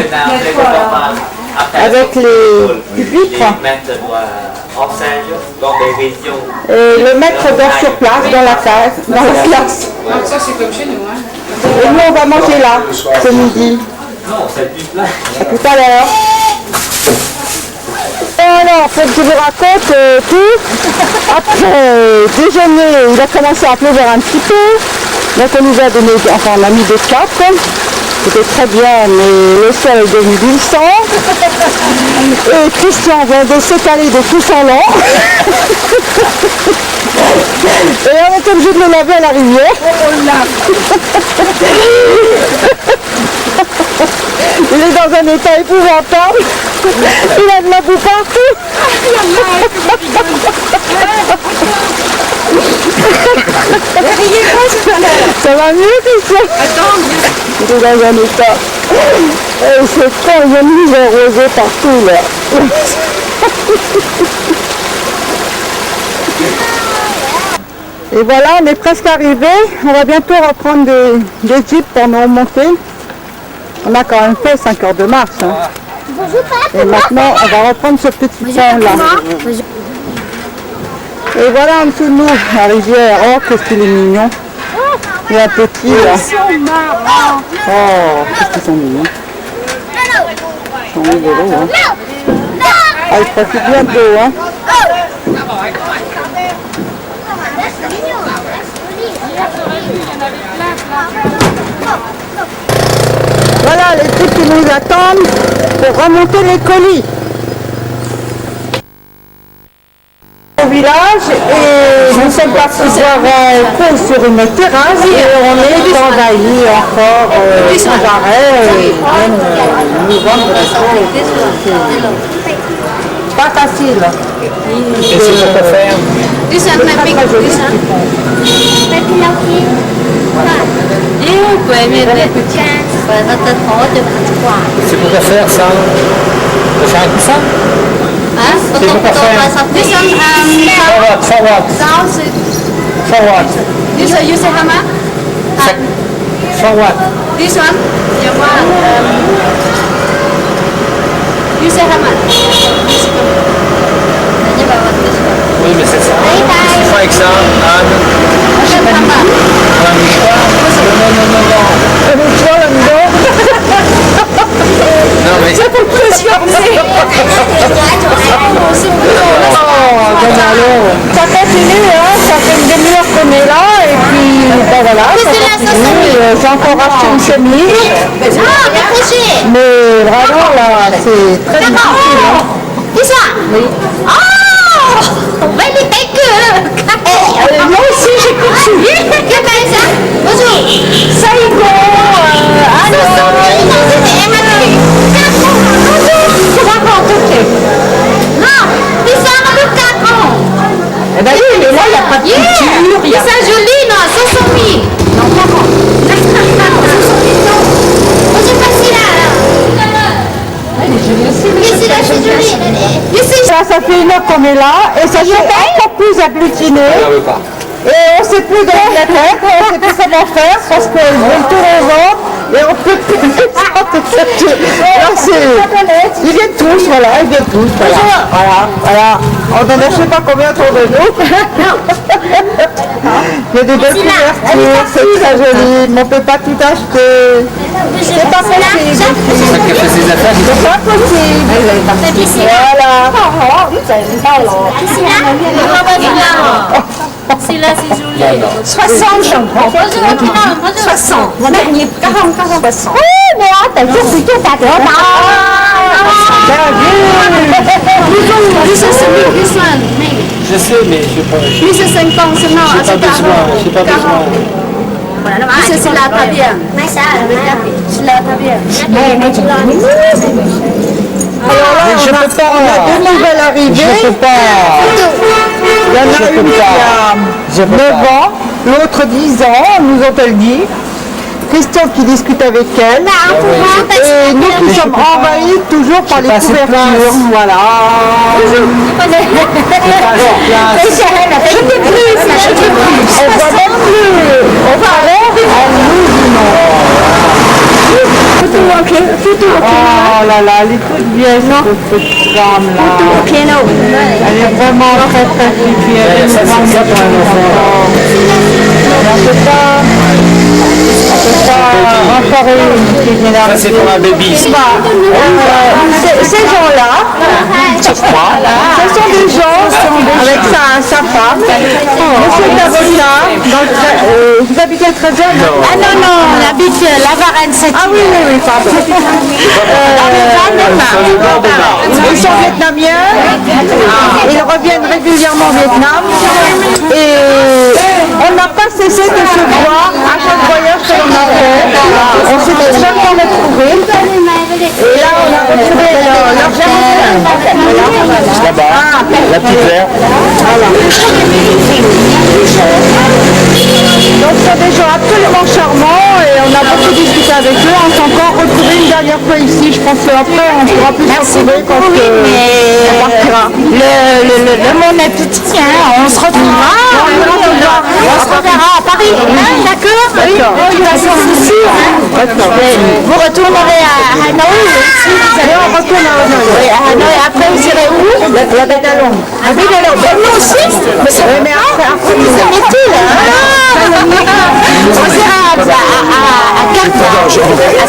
avec les pupitres. Et le maître dort sur place dans la classe. Ça c'est comme chez nous. Hein. Et nous on va manger là ce midi. À tout à l'heure. Alors, faut que je vous raconte tout. Après déjeuner, il a commencé à pleuvoir un petit peu. Donc on nous a donné, enfin on a mis des capes, c'était très bien, mais le sol est devenu glissant. Et Christian vient de s'étaler de tout son long. Et on est obligé de le laver à la rivière. Il est dans un état épouvantable. Il a de la boue partout. Ça va mieux que ça? Attends, il est dans un état. C'est quand il y a une mise rosée partout là. Et voilà, on est presque arrivé. On va bientôt reprendre des jeeps pour nous remonter. On a quand même fait 5 heures de marche. Hein. Et maintenant, on va reprendre ce petit pont là. Et voilà en dessous de nous, la rivière. Oh, qu'est-ce qu'il est mignon. Il y a un petit là. Oh, qu'est-ce qu'ils sont mignons. Ils sont rigolos, hein. Ah, ils profitent bien de l'eau, hein. Voilà les types qui nous attendent pour remonter les colis. Au village et nous sommes partis voir un coup sur une terrasse et on est envahis encore sans arrêt et même nous vendre de la chose. Pas facile. Qu'est-ce qu'il faut faire? C'est pour faire ça? Pour faire un coup ça? C'est pour faire. For what? This one you say how much? For what? This one? You want you say how much? Oui, mais c'est ça. Qu'est-ce qu'il faut avec ça? C'est pour pressionner. J'ai encore acheté une chemise. Mais vraiment là, c'est très difficile. Oui. Moi aussi j'ai poursuivi. Saigo, eh ben oui, mais là, il n'y a pas de couture. C'est ça joli, non, 500 000. Non, pas bon. 500 000, non. Moi, j'ai pas celui-là, là. Elle est jolie aussi. Oui, celui-là, c'est joli. Ça fait une heure qu'on est là et ça fait encore plus agglutiné. Et on ne sait plus dans la tête, on ne sait plus comment faire parce que je vais tourner au ventre et on ne peut plus. Ils viennent tous, voilà, ils viennent tous. Voilà. On en a je ne sais pas combien autour de nous. Il y a des belles couvertures, c'est très joli, mais on ne peut pas tout acheter. C'est pas possible. C'est pas possible. Voilà. Celui-là, c'est joli. 60, j'en prends. 60. Mon dernier 40, 60. Oui, mais t'as dit plutôt ta tête. Je sais, mais je sais pas. Lui, c'est 50, c'est non. J'ai pas besoin. C'est celui-là, pas bien. Celui-là, pas bien. Alors là, on a deux nouvelles arrivées. Je peux pas. Il y en a une qui a 9 ans, l'autre 10 ans, nous ont-elles dit. Christian qui discute avec elle. Et nous qui sommes envahis toujours par les couvertures. Voilà. Je peux plus. On voit même plus. On va alors, elle nous dit non. Oh là là, elle est toute vieille, cette femme là. Elle est vraiment très très vieille. Elle est vraiment on peut pas encore une qui vient d'arriver. Ça, c'est pour un baby. Ces gens-là, ce sont des gens avec sa femme. Monsieur est avocat. Vous habitez le 13e? Ah non, on habite la Varenne 7. Ah oui, pardon. Ils sont vietnamiens. Ils reviennent régulièrement au Vietnam. Et on n'a pas cessé de se voir à chaque voyage que l'on a fait. On s'est jamais retrouvés. Et là, on a retrouvé leur jardin. Là-bas, la petite verte. Donc, ce sont des gens absolument charmants et on a beaucoup discuté avec eux. On s'est encore retrouvés une dernière fois ici. Je pense qu'après, on pourra plus se retrouver quand on partira. Le monde est petit, hein. On se retrouvera. On se reverra à Paris. D'accord. Vous retournerez à Hanoï aussi. On retourne à Hanoï. Oui, à Hanoï. Après, vous irez où? La Bédalon. À Bédalon. Nous aussi. Mais après, c'est inutile. On ira à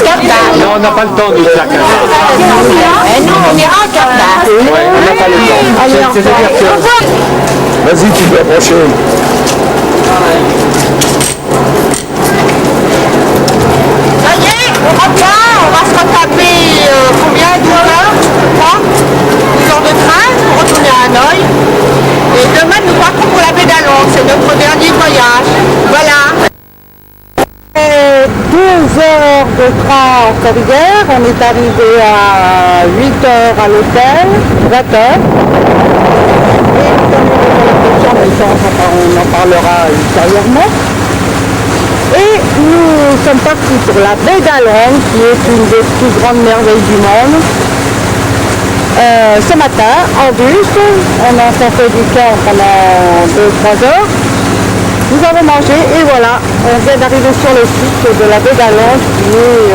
Carta. Non, on n'a pas le temps de faire comme ça. Et nous, on ira à Carta. Ouais, on n'a pas le temps. C'est-à-dire que... Vas-y, tu peux approcher. Ça y est, on repart, on va se retaper combien, 12 heures, je crois, 12 heures de train pour retourner à Hanoï. Et demain, nous partons pour la Bédalon, c'est notre dernier voyage. Voilà. 12 heures de train en Corrière, on est arrivé à 8 heures à l'hôtel, 20 heures. Et on en parlera ultérieurement. Et nous sommes partis pour la baie d'Along, qui est une des plus grandes merveilles du monde. Ce matin, en bus, on a fait du camp pendant 2-3 heures. Nous avons mangé et voilà, on vient d'arriver sur le site de la baie d'Along, qui est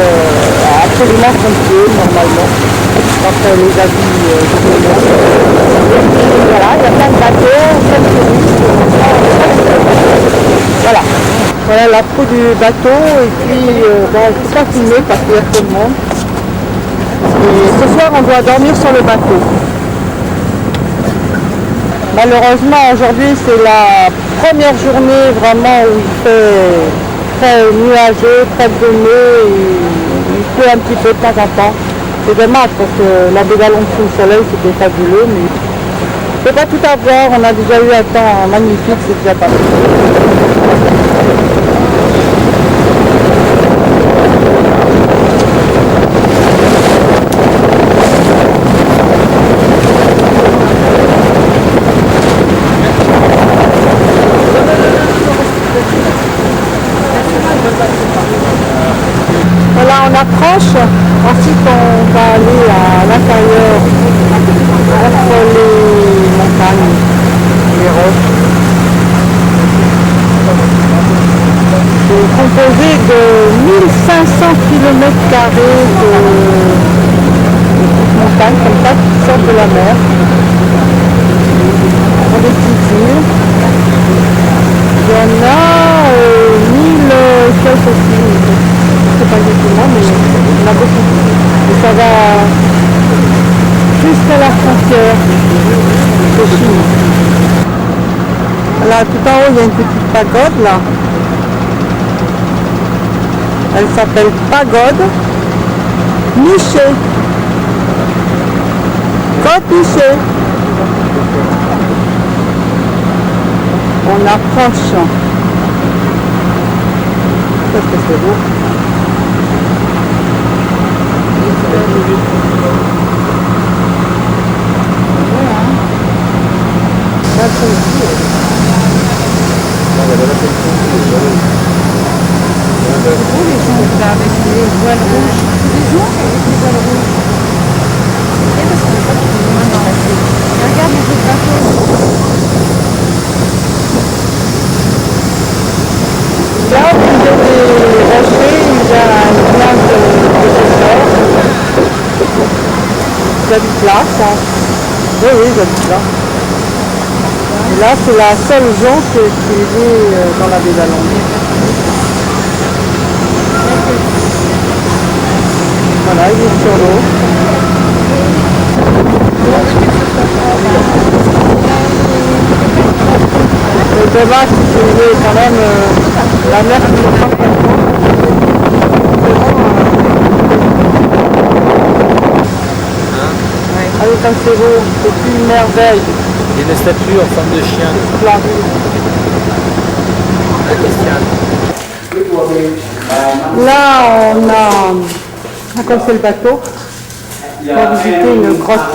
absolument complet normalement. Après les avis voilà, il y a plein de bateaux, plein de touristes. Voilà. Voilà la proue du bateau et puis on ne peut pas filmer parce qu'il y a trop de monde. Et ce soir on doit dormir sur le bateau. Malheureusement aujourd'hui c'est la première journée vraiment où il fait très nuageux, très brumeux, il pleut un petit peu de temps en temps. C'est dommage parce que la baie d'Alonde sous le soleil c'était fabuleux, mais on ne peut pas tout avoir, on a déjà eu un temps magnifique, c'est déjà pas mal. Voilà, on approche, ensuite on va aller à l'intérieur, entre les montagnes, les roches. C'est composé de 1500 km² de montagnes comme ça qui sortent de la mer. Dans des petites îles. Il y en a 1000 quelques aussi. Je ne sais pas exactement, mais il y en a beaucoup. Et ça va jusqu'à la frontière de Chine. Là, tout en haut, il y a une petite pagode là. Elle s'appelle Pagode Niché. Côte Niché. On approche. Qu'est-ce que c'est beau. Avec les voiles rouges. Les gens avec les voiles rouges. Et parce qu'on n'a pas trouvé loin dans la tête. Regarde les autres bateaux. Là, au milieu des rochers, il y a une plage de pêcheurs. J'habite là, ça. Oui, j'habite là. Et là, c'est la seule jonque qui est dans la baie d'Alonde. Voilà, il est sur l'eau. C'est dommage si vous voulez quand même la mer qui est pas. Allez, comme c'est beau, c'est une merveille. Il y a une statue en forme de chien. Là, on a commencé le bateau pour visiter une grotte.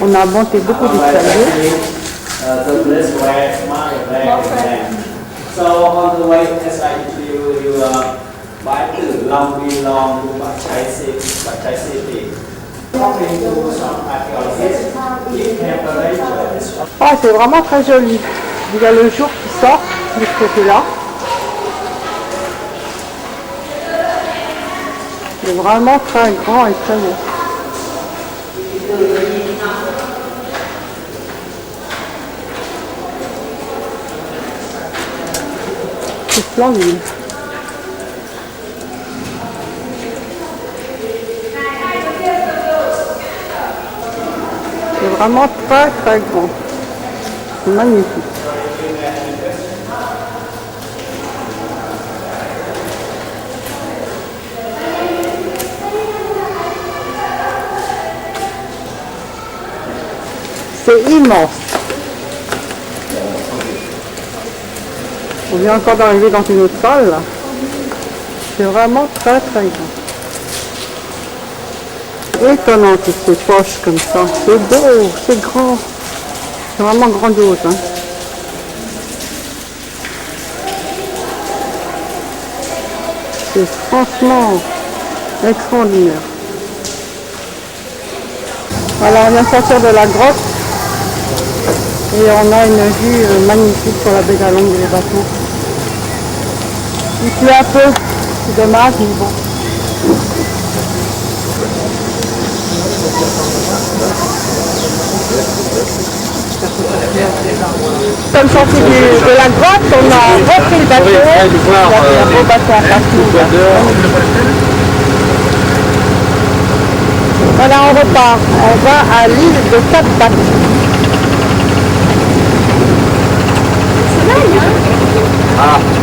On a monté beaucoup d'escaliers. So on the way, as I you by the Long Bi Long to Bachai City. Talking to some archaeologists, the temperature is. Ah, c'est vraiment très joli. Il y a le jour qui sort de ce côté-là. C'est vraiment très grand et très beau. C'est splendide. C'est vraiment très très grand. C'est magnifique. C'est immense. On vient encore d'arriver dans une autre salle. C'est vraiment très très grand. Étonnant toutes ces poches comme ça. C'est beau, c'est grand. C'est vraiment grandiose. Hein. C'est franchement extraordinaire. Voilà, on vient de sortir de la grotte. Et on a une vue magnifique sur la baie d'Alonde et les bateaux. Il pleut un peu, c'est dommage, mais bon. Comme sorti de la grotte, on a repris le bateau. Il y a un beau bateau en face. Voilà, on repart. On va à l'île de Cap-Bac.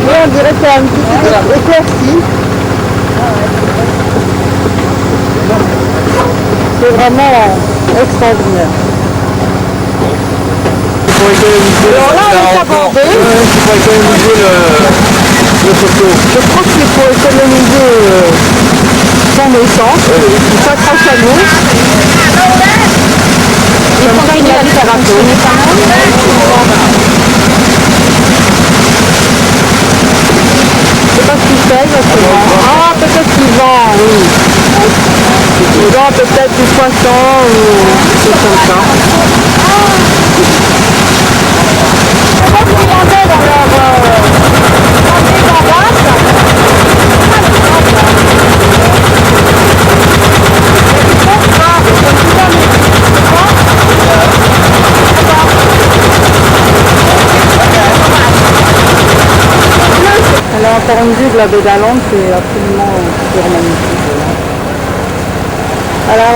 Mais on dirait qu'il y a un petit peu éclairci. C'est vraiment extraordinaire. Alors là, on est abordé. Il faut économiser le photo. Je crois qu'il faut économiser son essence. Il s'accroche à nous. Comme ça, il a dit ça va fonctionner quand même. Je sais pas ce qu'il fait exactement. Ah, peut-être qu'il vend, oui. Il vend peut-être du poisson ou des choses comme ça. Je pense qu'ils vendaient dans leur alors encore une vue de la baie d'Alande, c'est absolument super magnifique. Voilà.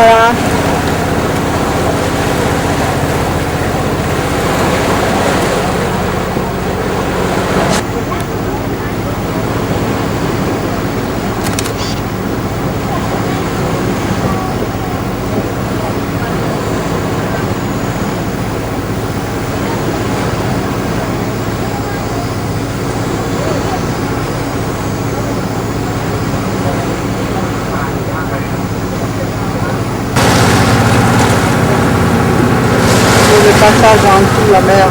Passage en dessous de la mer,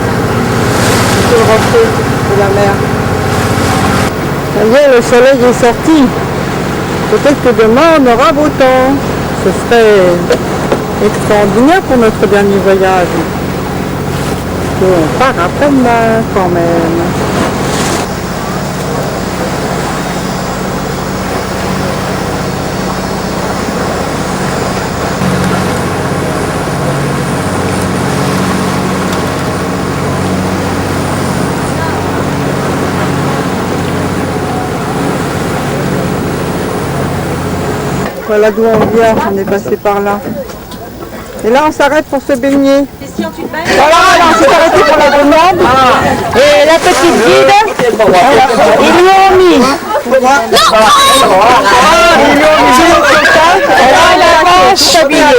tout le reflet de la mer. Ça y est, le soleil est sorti. Peut-être que demain on aura beau temps. Ce serait extraordinaire pour notre dernier voyage. Et on part après-demain quand même. Voilà d'où on vient, on est passé par là. Et là on s'arrête pour se baigner. Voilà, on s'est arrêté pour la baignade. Et la petite guide, ils lui ont mis. Ils lui ont mis une contact. Elle a la vache habillée.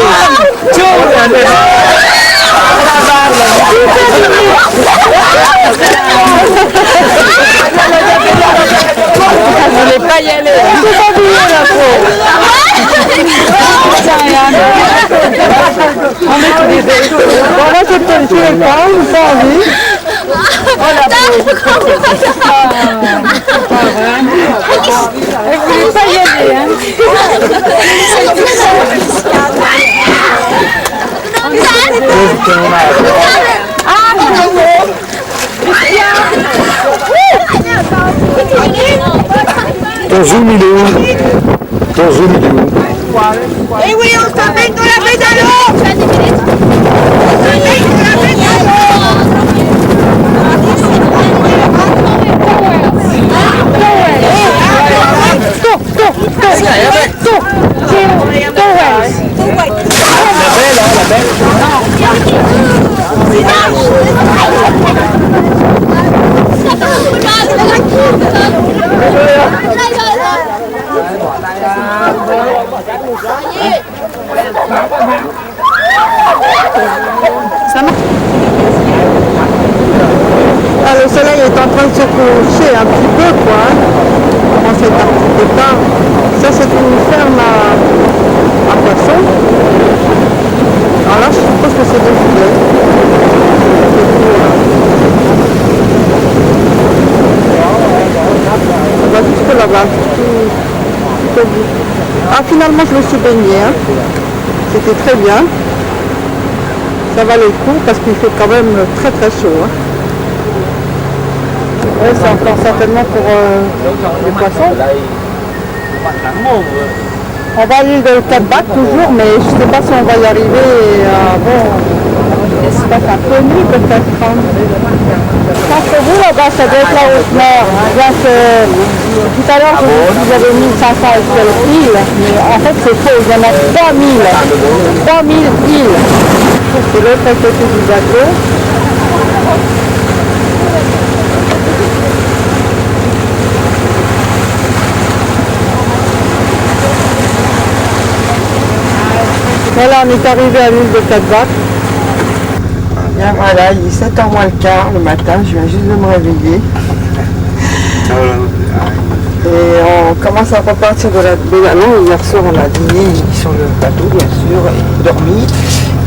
Elle ne voulait pas y aller. Elle s'est habillée la pauvre. On est tous les deux. Bon, là, c'est peut-être le pas, ou pas envie. Oh la pauvre. Elle voulait pas y aller, hein. Ton zoom il est où? Ton zoom il est où? Et oui, on se baigne dans la baie d'Alande. Tu as 10 minutes. On se baigne dans la baie d'Alande. Ah, le soleil est en train de se coucher un petit peu, quoi. On s'est un petit peu tard. Ça, c'est une ferme à poissons. Alors là, je suppose que c'est des filets. On va jusque là-bas, tout au bout. Ah, finalement, je me suis baignée. Hein. C'était très bien. Ça valait le coup parce qu'il fait quand même très très chaud. Hein. Oui, c'est encore certainement pour les poissons. On va à l'île de Cap-Bac toujours, mais je ne sais pas si on va y arriver. Bon, c'est pas un peu nuit peut-être. Je pense que vous là-bas, ça doit être la haute mer. Tout à l'heure, vous avez 1500 et quelques îles, mais en fait c'est faux, il y en a 3000. 3000 îles. C'est l'autre côté du bateau. Voilà, on est arrivé à l'île de Quatre-Vaches. Bien voilà, il est 7h moins le quart le matin, je viens juste de me réveiller. Et on commence à repartir de la baie. Non, hier soir on a dîné sur le bateau bien sûr et dormi.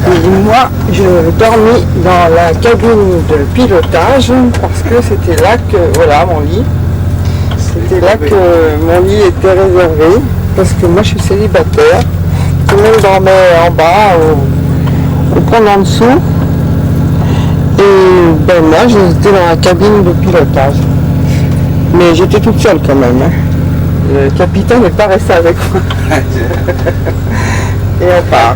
Et moi je dormis dans la cabine de pilotage parce que c'était là que, voilà mon lit. C'était là que mon lit était réservé parce que moi je suis célibataire. Tout le monde dormait en bas au pont en dessous. Et ben moi j'étais dans la cabine de pilotage. Mais j'étais toute seule quand même. Hein. Le capitaine n'est pas resté avec moi. Et on part.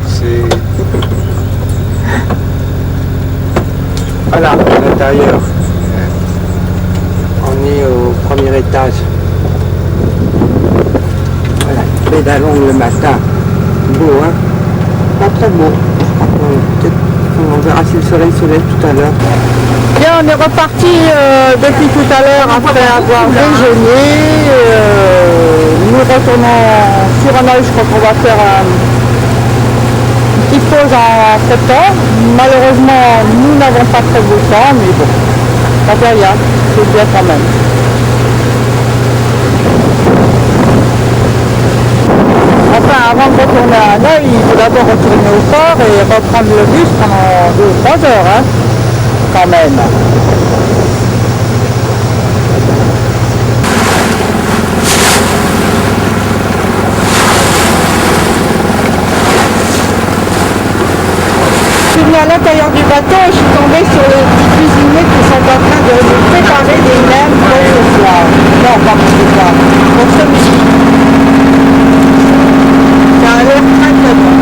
Voilà, à l'intérieur. On est au premier étage. Voilà, pédalons le matin. Beau, hein? Pas trop beau. On verra si le soleil se lève tout à l'heure. Bien, on est reparti depuis tout à l'heure après avoir déjeuné. Nous retournons sur un œil, je crois qu'on va faire une petite pause en septembre. Malheureusement, nous n'avons pas très beau temps, mais bon, ça fait rien, c'est bien quand même. Enfin, avant de retourner à Hanoï, il faut d'abord retourner au port et reprendre le bus pendant 2 ou 3 heures, hein, quand même. Je suis venue à l'intérieur du bateau et je suis tombée sur les petits cuisiniers qui sont en train de préparer des nems pour ce soir. Non, pas pour ce soir, pour ce midi. Ça a l'air très très bon.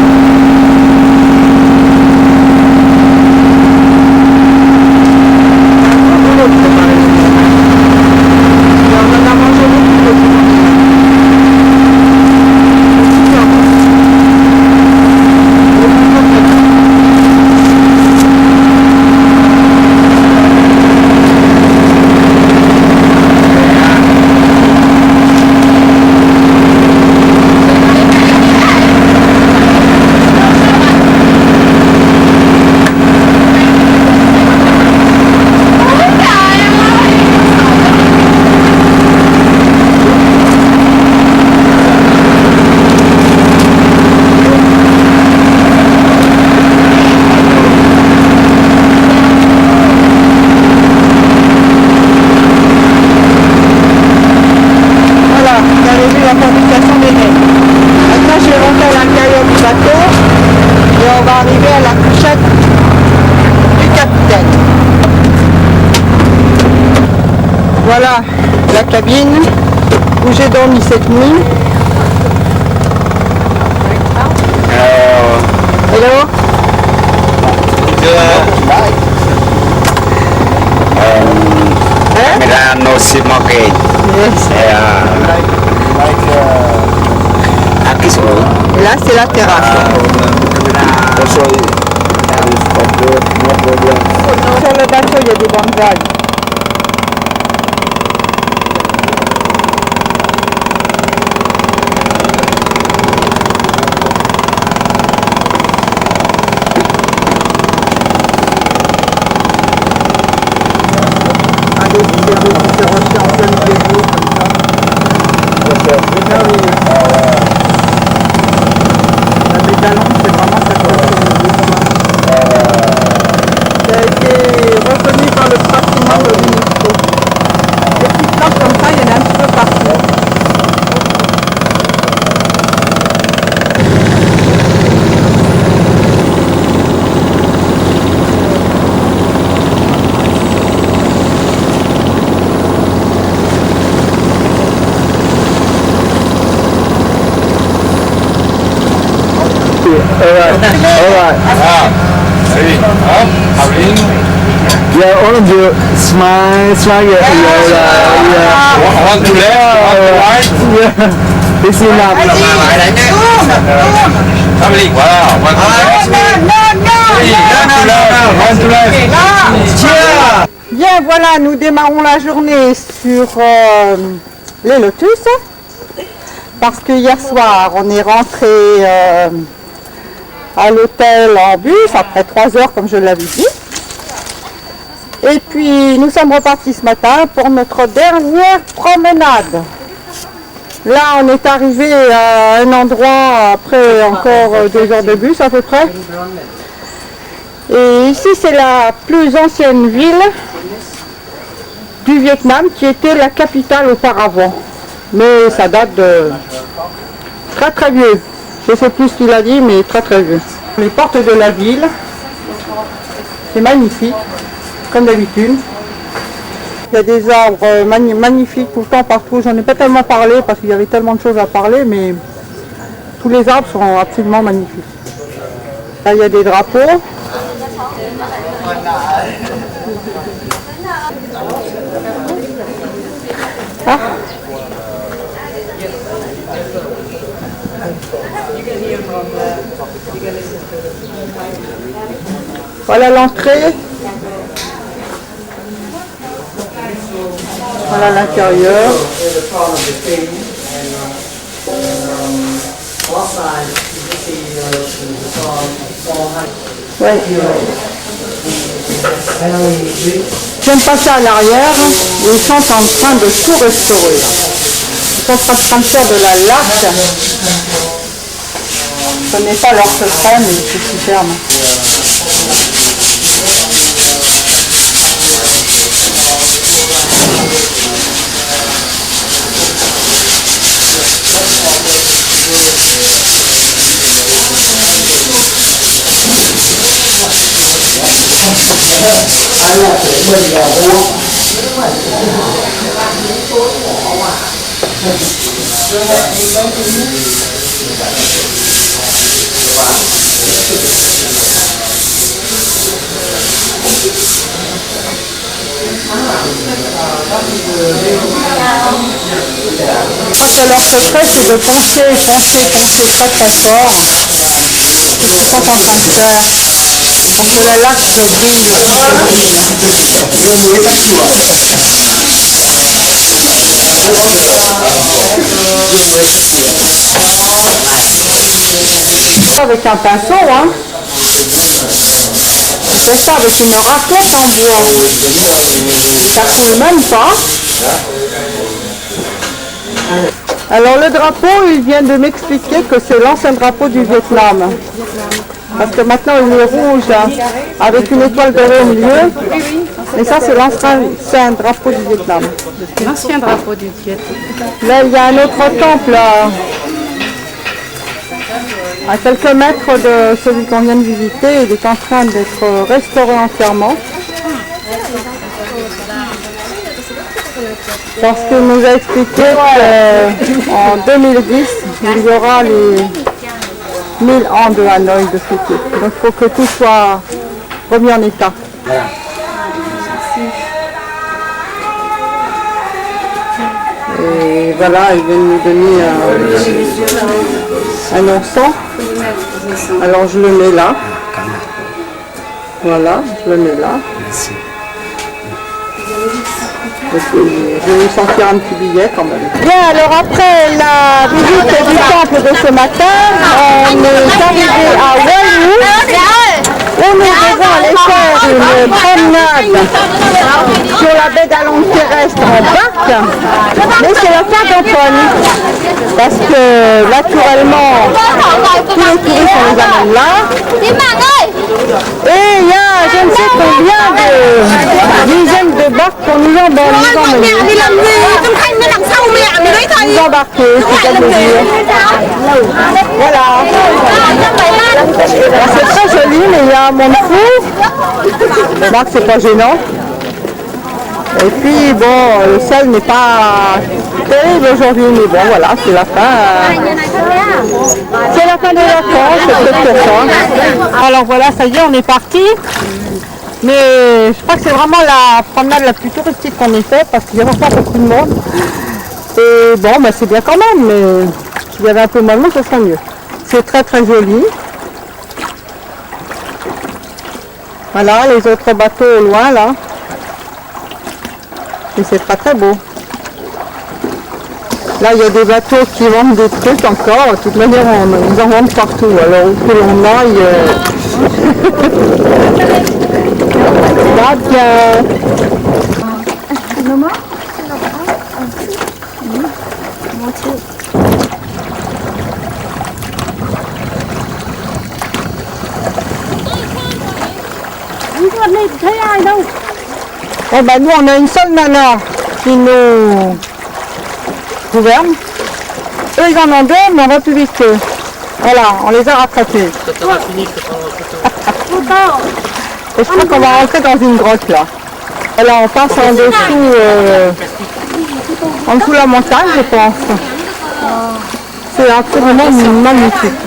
Voilà la cabine où j'ai dormi cette nuit. Hello. No smoking. Yes. Là c'est la terrasse. Sur le bateau il y a des bandes vagues. Yeah, all of you smile, yeah. One to left, one to right. Yeah, it's enough. Voilà, one to left. Bien, voilà, nous démarrons la journée sur les Lotus parce que hier soir on est rentré à l'hôtel en bus, après 3 heures comme je l'avais dit. Et puis nous sommes repartis ce matin pour notre dernière promenade. Là on est arrivé à un endroit après encore 2 heures de bus à peu près. Et ici c'est la plus ancienne ville du Vietnam qui était la capitale auparavant. Mais ça date de très très vieux. Je ne sais plus ce qu'il a dit, mais très très vieux. Les portes de la ville, c'est magnifique, comme d'habitude. Il y a des arbres magnifiques tout le temps partout. J'en ai pas tellement parlé parce qu'il y avait tellement de choses à parler, mais tous les arbres sont absolument magnifiques. Là, il y a des drapeaux. Ah. Voilà l'entrée. Voilà l'intérieur. Ouais. J'aime passer à l'arrière. Ils sont en train de tout restaurer. Ils sont en train de faire de la laque. Je ne connais pas leur secret, mais c'est superbe. Je crois que leur secret c'est de penser très très fort. C'est ce qu'ils sont en train de faire pour que la laque brille avec un pinceau, hein. Je fais ça avec une raclette en bois. Ça coule même pas. Alors le drapeau, il vient de m'expliquer que c'est l'ancien drapeau du Vietnam. Parce que maintenant il est rouge hein, avec une étoile dorée au milieu. Et ça c'est l'ancien drapeau du Vietnam. L'ancien drapeau du Vietnam. Là il y a un autre temple à quelques mètres de celui qu'on vient de visiter. Il est en train d'être restauré entièrement. Parce qu'il nous a expliqué qu'en 2010, il y aura les 1000 ans de Hanoï de fêter. Donc il faut que tout soit remis en état. Et voilà, il vient de nous donner un encens. Alors je le mets là. Voilà, je le mets là. Donc, je vais vous sortir un petit billet quand même. Bien, alors après la visite du temple de ce matin, on est arrivé à Walou, où nous devons aller faire une promenade sur la baie d'Along terrestre en barque. Mais c'est la fin d'Antoine, parce que naturellement, tous les touristes on les amène là. Et il y a je ne sais combien de dizaines de barques pour nous embarquer. Nous embarquer, c'est ça que je veux dire. Voilà. C'est très joli, mais il y a un monde fou. Les barques, c'est pas gênant. Et puis bon, le ciel n'est pas terrible aujourd'hui, mais bon voilà, c'est la fin. C'est la fin des vacances, c'est peut-être ça. Alors voilà, ça y est, on est parti. Mais je crois que c'est vraiment la promenade la plus touristique qu'on ait fait parce qu'il y a vraiment beaucoup de monde. Et bon, bah, c'est bien quand même, mais s'il y avait un peu moins de monde, ça serait mieux. C'est très très joli. Voilà, les autres bateaux au loin là. Et c'est très très beau. Là, il y a des bateaux qui vendent des trucs encore. De toute manière, ils en vendent partout. Alors, où que l'on aille... Maman, Eh ben, nous, on a une seule nana qui nous gouverne. Eux, ils en ont deux, mais on va plus vite qu'eux. Voilà, on les a rattrapés. Et je crois qu'on va rentrer dans une grotte là. Voilà, on passe en dessous, en dessous de la montagne, je pense. C'est absolument magnifique.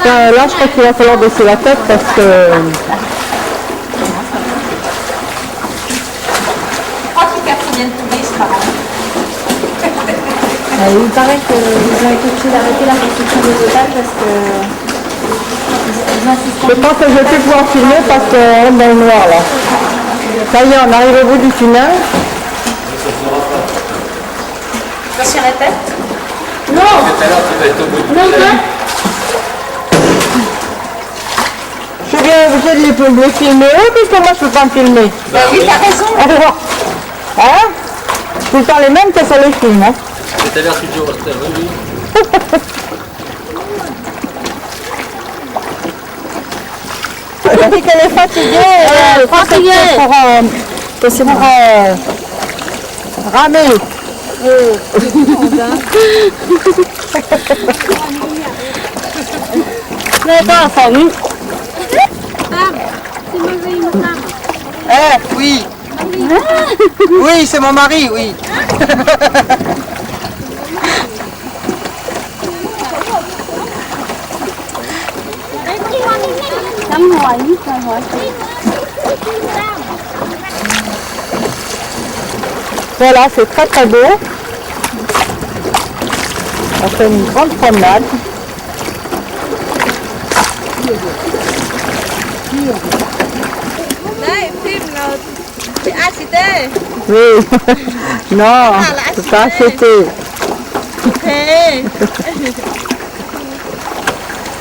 Là, je crois qu'il va falloir baisser la tête parce que... Il paraît qu'ils ont été obligés d'arrêter la construction des hôtels parce que... Je pense que je vais plus pouvoir filmer parce qu'on est dans le noir là. Ça y est, on arrive au bout du tunnel. Pas sur la tête? non. Non, Je suis bien obligée de les filmer, puisque moi je peux pas me filmer. oui, t'as raison. Alors, hein? Tout le temps les mêmes que ça les filme. Hein? Tout à l'heure, tu dis au hostel, oui. Elle dit qu'elle est fatiguée. C'est pour ramer. Mais pas enfin, nous. Eh, oui. Oui, c'est mon mari, oui. Voilà, c'est très très beau. On fait une grande promenade. Oui, non, c'est pas acheté.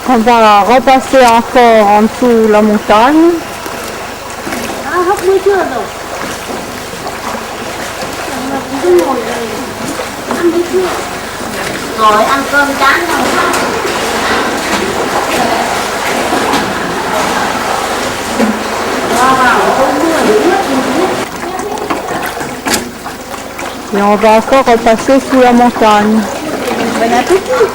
On va repasser encore en dessous de la montagne. Rồi ăn cơm chán rồi. Et on va encore repasser sous la montagne. Bon appétit.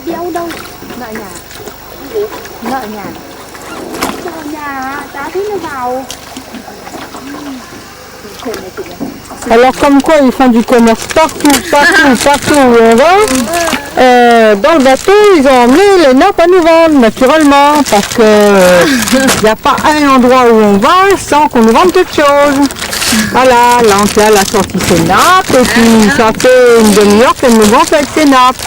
Đi đâu đâu? Nợ nhà. Nợ nhà. Nợ nhà, cháu thấy nó vào. Alors comme quoi ils font du commerce partout où on va. Dans le bateau, ils ont emmené les nappes à nous vendre naturellement parce que il n'y a pas un endroit où on va sans qu'on nous vende quelque chose. Voilà, donc là, elle a sorti ses nappes et puis ça fait une demi-heure qu'elle nous vend avec ses nappes.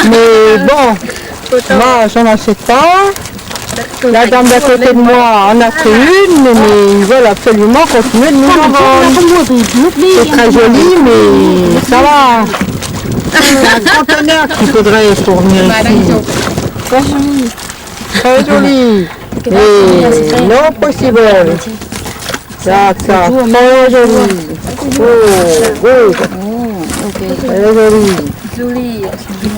Mais bon, moi j'en achète pas. La dame d'à côté de moi en a pris une, mais ils veulent absolument continuer de nous en vendre. C'est très joli, mais ça va. C'est un conteneur qu'il faudrait fournir ici. Très joli. Très joli. Et non possible. Ça, très joli. Oh, très joli. Joli.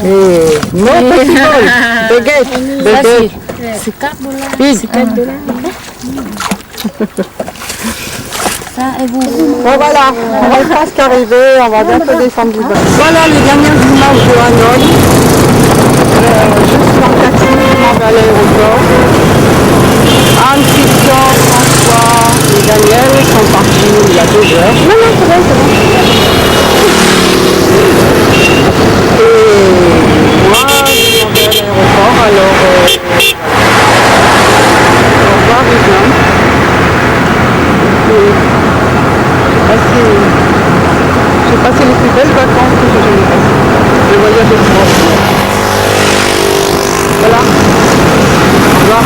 Et non possible. Baguette. C'est 4 $. C'est 4 $. Ça, et vous? Bon voilà, on va presque arriver, on va bientôt descendre du bas. Voilà les dernières images de Hanoï. Juste dans 4 minutes à l'aéroport. Anne, Christian, François et Daniel sont partis il y a 2 heures. Non, c'est bon. Et moi, je vais à l'aéroport, alors au revoir Islam. J'ai passé les plus belles vacances que j'ai jamais passées. Le voyage est grand. Voilà. Au revoir.